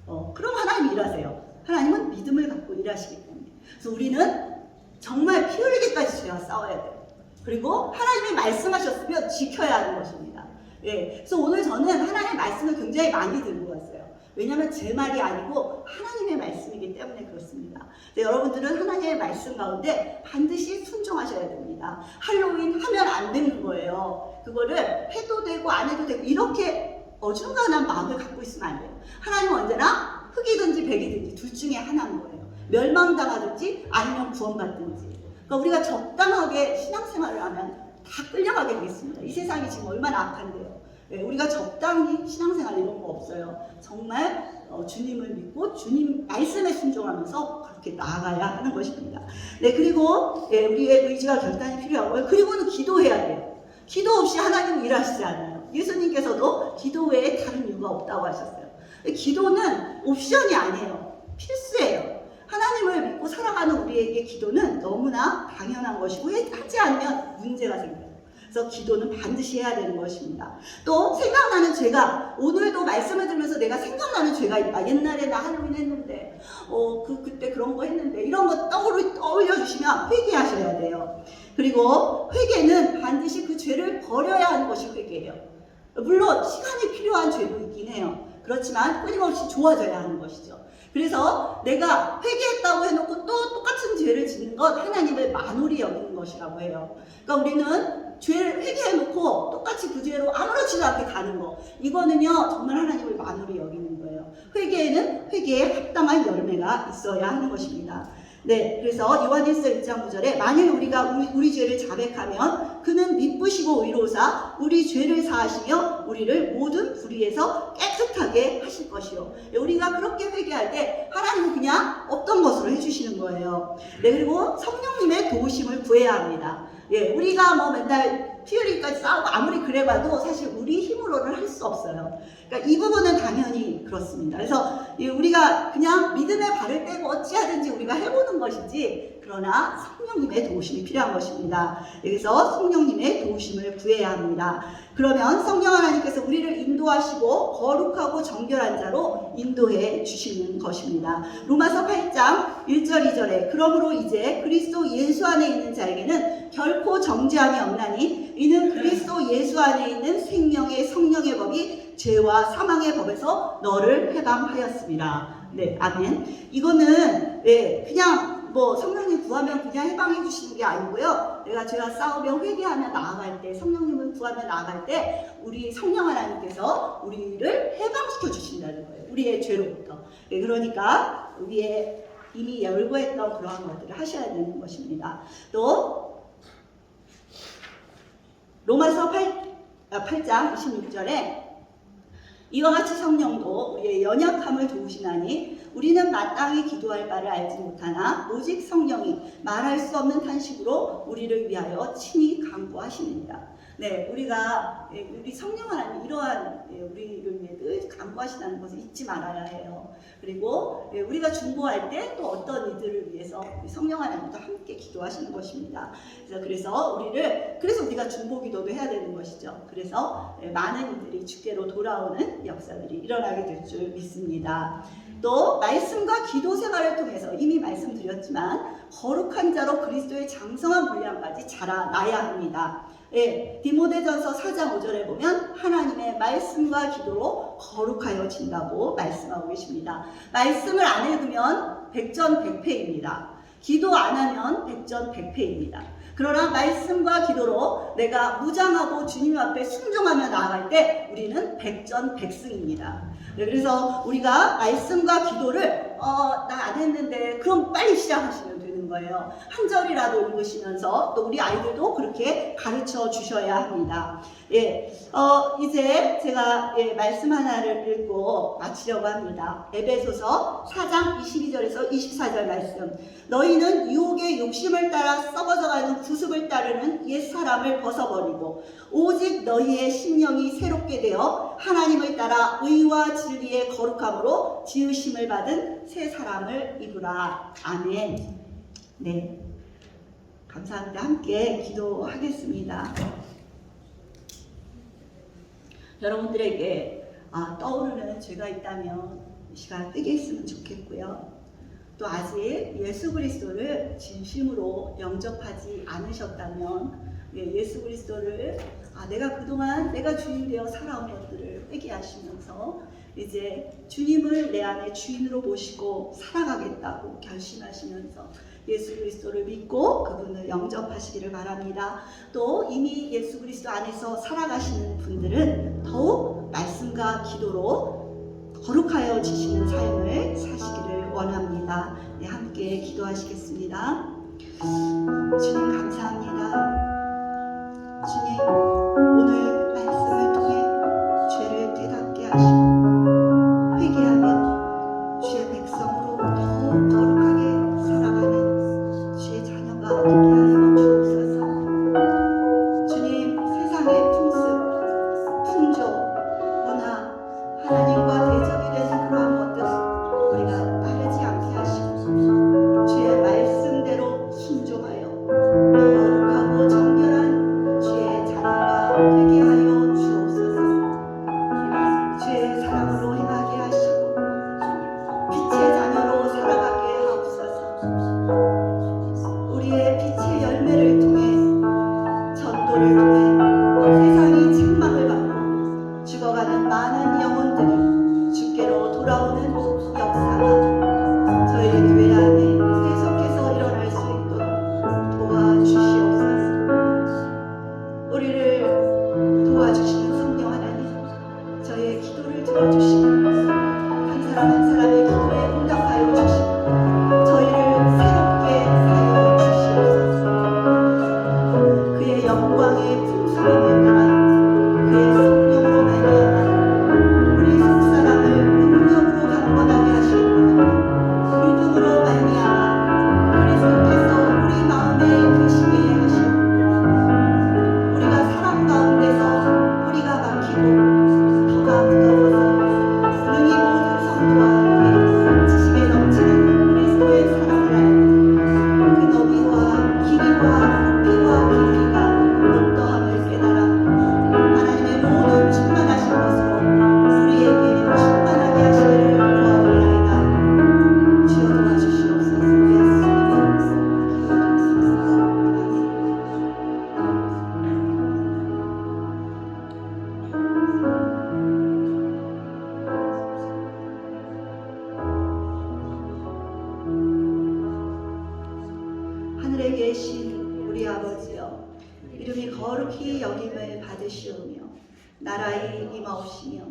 S6: 그럼 하나님이 일하세요. 하나님은 믿음을 갖고 일하시기 때문에. 그래서 우리는 정말 피 흘리기까지 죄와 싸워야 돼요. 그리고 하나님이 말씀하셨으면 지켜야 하는 것입니다. 예, 그래서 오늘 저는 하나님의 말씀을 굉장히 많이 들고 왔어요. 왜냐하면 제 말이 아니고 하나님의 말씀이기 때문에 그렇습니다. 여러분들은 하나님의 말씀 가운데 반드시 순종하셔야 됩니다. 할로윈 하면 안 되는 거예요. 그거를 해도 되고 안 해도 되고 이렇게 어중간한 마음을 갖고 있으면 안 돼요. 하나님은 언제나 흑이든지 백이든지 둘 중에 하나인 거예요. 멸망당하든지 아니면 구원받든지. 그러니까 우리가 적당하게 신앙생활을 하면 다 끌려가게 되겠습니다. 이 세상이 지금 얼마나 악한데요. 우리가 적당히 신앙생활 이런 거 없어요. 정말 주님을 믿고 주님 말씀에 순종하면서 그렇게 나아가야 하는 것입니다. 네, 그리고 우리의 의지와 결단이 필요하고요. 그리고는 기도해야 돼요. 기도 없이 하나님은 일하시지 않아요. 예수님께서도 기도 외에 다른 이유가 없다고 하셨어요. 기도는 옵션이 아니에요. 필수예요. 하나님을 믿고 살아가는 우리에게 기도는 너무나 당연한 것이고 하지 않으면 문제가 생겨요. 그래서 기도는 반드시 해야 되는 것입니다. 또 생각나는 죄가, 오늘도 말씀을 들으면서 내가 생각나는 죄가 있다. 옛날에 나 할로윈 했는데 그때 그런 거 했는데 이런 거 떠올려 주시면 회개하셔야 돼요. 그리고 회개는 반드시 그 죄를 버려야 하는 것이 회개예요. 물론 시간이 필요한 죄도 있긴 해요. 그렇지만 끊임없이 좋아져야 하는 것이죠. 그래서 내가 회개했다고 해놓고 또 똑같은 죄를 짓는 건 하나님을 만홀히 여기는 것이라고 해요. 그러니까 우리는 죄를 회개해놓고 똑같이 그 죄로 아무렇지도 않게 가는 거, 이거는요 정말 하나님을 만홀히 여기는 거예요. 회개에는 회개에 합당한 열매가 있어야 하는 것입니다. 네, 그래서 요한일서 1장 9절에 만일 우리가 우리 죄를 자백하면 그는 미쁘시고 의로우사 우리 죄를 사하시며 우리를 모든 불의에서 깨끗하게 하실 것이요. 우리가 그렇게 회개할 때 하나님은 그냥 없던 것으로 해주시는 거예요. 네, 그리고 성령님의 도우심을 구해야 합니다. 예, 우리가 뭐 맨날 피 흘리기까지 싸우고 아무리 그래봐도 사실 우리 힘으로는 할 수 없어요. 그러니까 이 부분은 당연히 그렇습니다. 그래서 우리가 그냥 믿음의 발을 떼고 어찌하든지 우리가 해보는 것이지, 그러나 성령님의 도우심이 필요한 것입니다. 여기서 성령님의 도우심을 구해야 합니다. 그러면 성령 하나님께서 우리를 인도하시고 거룩하고 정결한 자로 인도해 주시는 것입니다. 로마서 8장 1절 2절에 그러므로 이제 그리스도 예수 안에 있는 자에게는 결코 정죄함이 없나니 이는 그리스도 예수 안에 있는 생명의 성령의 법이 죄와 사망의 법에서 너를 해방하였습니다. 네, 아멘. 이거는 그냥 뭐 성령님 구하면 그냥 해방해 주시는 게 아니고요. 내가 죄와 싸우며 회개하며 나아갈 때, 성령님을 구하며 나아갈 때 우리 성령 하나님께서 우리를 해방시켜 주신다는 거예요. 우리의 죄로부터. 네, 그러니까 우리의 이미 열거했던 그러한 것들을 하셔야 되는 것입니다. 또 로마서 8장 26절에 이와 같이 성령도 우리의 연약함을 도우시나니 우리는 마땅히 기도할 바를 알지 못하나 오직 성령이 말할 수 없는 탄식으로 우리를 위하여 친히 간구하시느니라. 네, 우리 성령 하나님 이러한 우리를 위해 늘 간구하시다는 것을 잊지 말아야 해요. 그리고 우리가 중보할 때 또 어떤 이들을 위해서 성령 하나님과 함께 기도하시는 것입니다. 그래서 우리가 중보기도도 해야 되는 것이죠. 그래서 많은 이들이 주께로 돌아오는 역사들이 일어나게 될 줄 믿습니다. 또 말씀과 기도 생활을 통해서 이미 말씀드렸지만 거룩한 자로 그리스도의 장성한 분량까지 자라나야 합니다. 예, 디모데전서 4장 5절에 보면 하나님의 말씀과 기도로 거룩하여진다고 말씀하고 계십니다. 말씀을 안 읽으면 백전백패입니다. 기도 안 하면 백전백패입니다. 그러나 말씀과 기도로 내가 무장하고 주님 앞에 순종하며 나아갈 때 우리는 백전백승입니다. 네, 그래서 우리가 말씀과 기도를 나 안 했는데 그럼 빨리 시작하시면 되는 거예요. 한 절이라도 읽으시면서 또 우리 아이들도 그렇게 가르쳐 주셔야 합니다. 예, 이제 제가 말씀 하나를 읽고 마치려고 합니다. 에베소서 4장 22절에서 24절 말씀. 너희는 유혹의 욕심을 따라 썩어져가는 구습을 따르는 옛사람을 벗어버리고 오직 너희의 심령이 새롭게 되어 하나님을 따라 의와 진리의 거룩함으로 지으심을 받은 새 사람을 입으라. 아멘. 네, 감사합니다. 함께 기도하겠습니다. 여러분들에게 떠오르는 죄가 있다면 시간 뜨게 했으면 좋겠고요. 또 아직 예수 그리스도를 진심으로 영접하지 않으셨다면 예수 그리스도를 내가 그동안 내가 주인 되어 살아온 것들을 회개하시면서 이제 주님을 내 안에 주인으로 모시고 살아가겠다고 결심하시면서 예수 그리스도를 믿고 그분을 영접하시기를 바랍니다. 또 이미 예수 그리스도 안에서 살아가시는 분들은 더욱 말씀과 기도로 거룩하여 지시는 삶을 사시기를 원합니다. 네, 함께 기도하시겠습니다. 주님 감사합니다. 주님 오늘 말씀을 통해 죄를 깨닫게 하시고 회개하면 주의 백성으로 더욱 거룩하게 살아가는 주의 자녀가 되게 하여 주옵소서. 주님 세상의 풍습, 풍조, 문화, 하나님과 대적이 되는 그러한 것들을 우리가 따르지 않게 하시고 주의 말씀대로 순종하여 거룩하고 정결한 주의 자녀가 되게 하여 주옵소서. 주의 사랑으로 행하게 하시고 빛의 자녀로 살아가게 하옵소서. 우리의 빛의 열매를 통해 전도를 통해 세상이 책망을 받고 죽어가는 많은 영혼들이 주께로 돌아오는 역사가 저희 교회 안에 계속해서 일어날 수 있도록 도와주시옵소서. 우리를 도와주시는 성령 하나님, 저희의 기도를 들어주시고 한 사람 한 사람의 기도에 응답하여 주시고 저희를 새롭게 하여 주시옵소서. 그의 영광의 풍성함을 따라 그의 성령으로 말미암아 우리 속사람을 능력으로 강건하게 하시고 믿음으로 말미암아 그리스도께서 우리 마음에 계시게 하시고 우리가 사랑 가운데서 뿌리가 박히고 피가 묻어져서 능히 모든 성도와 함께 지식에 넘치는 그리스도의 사랑을 알고 그 너비와 길이와 높이와 깊이가 어떠함을 깨달아 하나님의 모든 충만하신 것으로 우리에게 충만하게 하시기를 구하옵나이다. 주여 도와주시옵소서. 예수님의 기도드렸습니다. 하늘에 계신 우리 아버지여, 이름이 거룩히 여김을 받으시오며 나라의 임하옵시며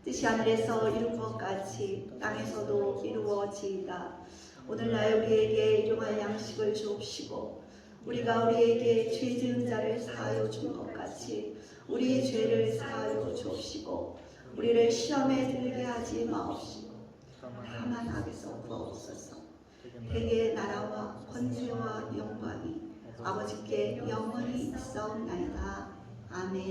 S6: 뜻이 하늘에서 이룬 것 같이 땅에서도 이루어지이다. 오늘날 우리에게 일용할 양식을 주옵시고 우리가 우리에게 죄 지은 자를 사하여 준 것 같이 우리 죄를 사하여 주옵시고 우리를 시험에 들게 하지 마옵시고 다만 악에서 구하옵소서. 대개 나라와 권세와 영광이 아버지께 영원히 있사옵나이다. 아멘.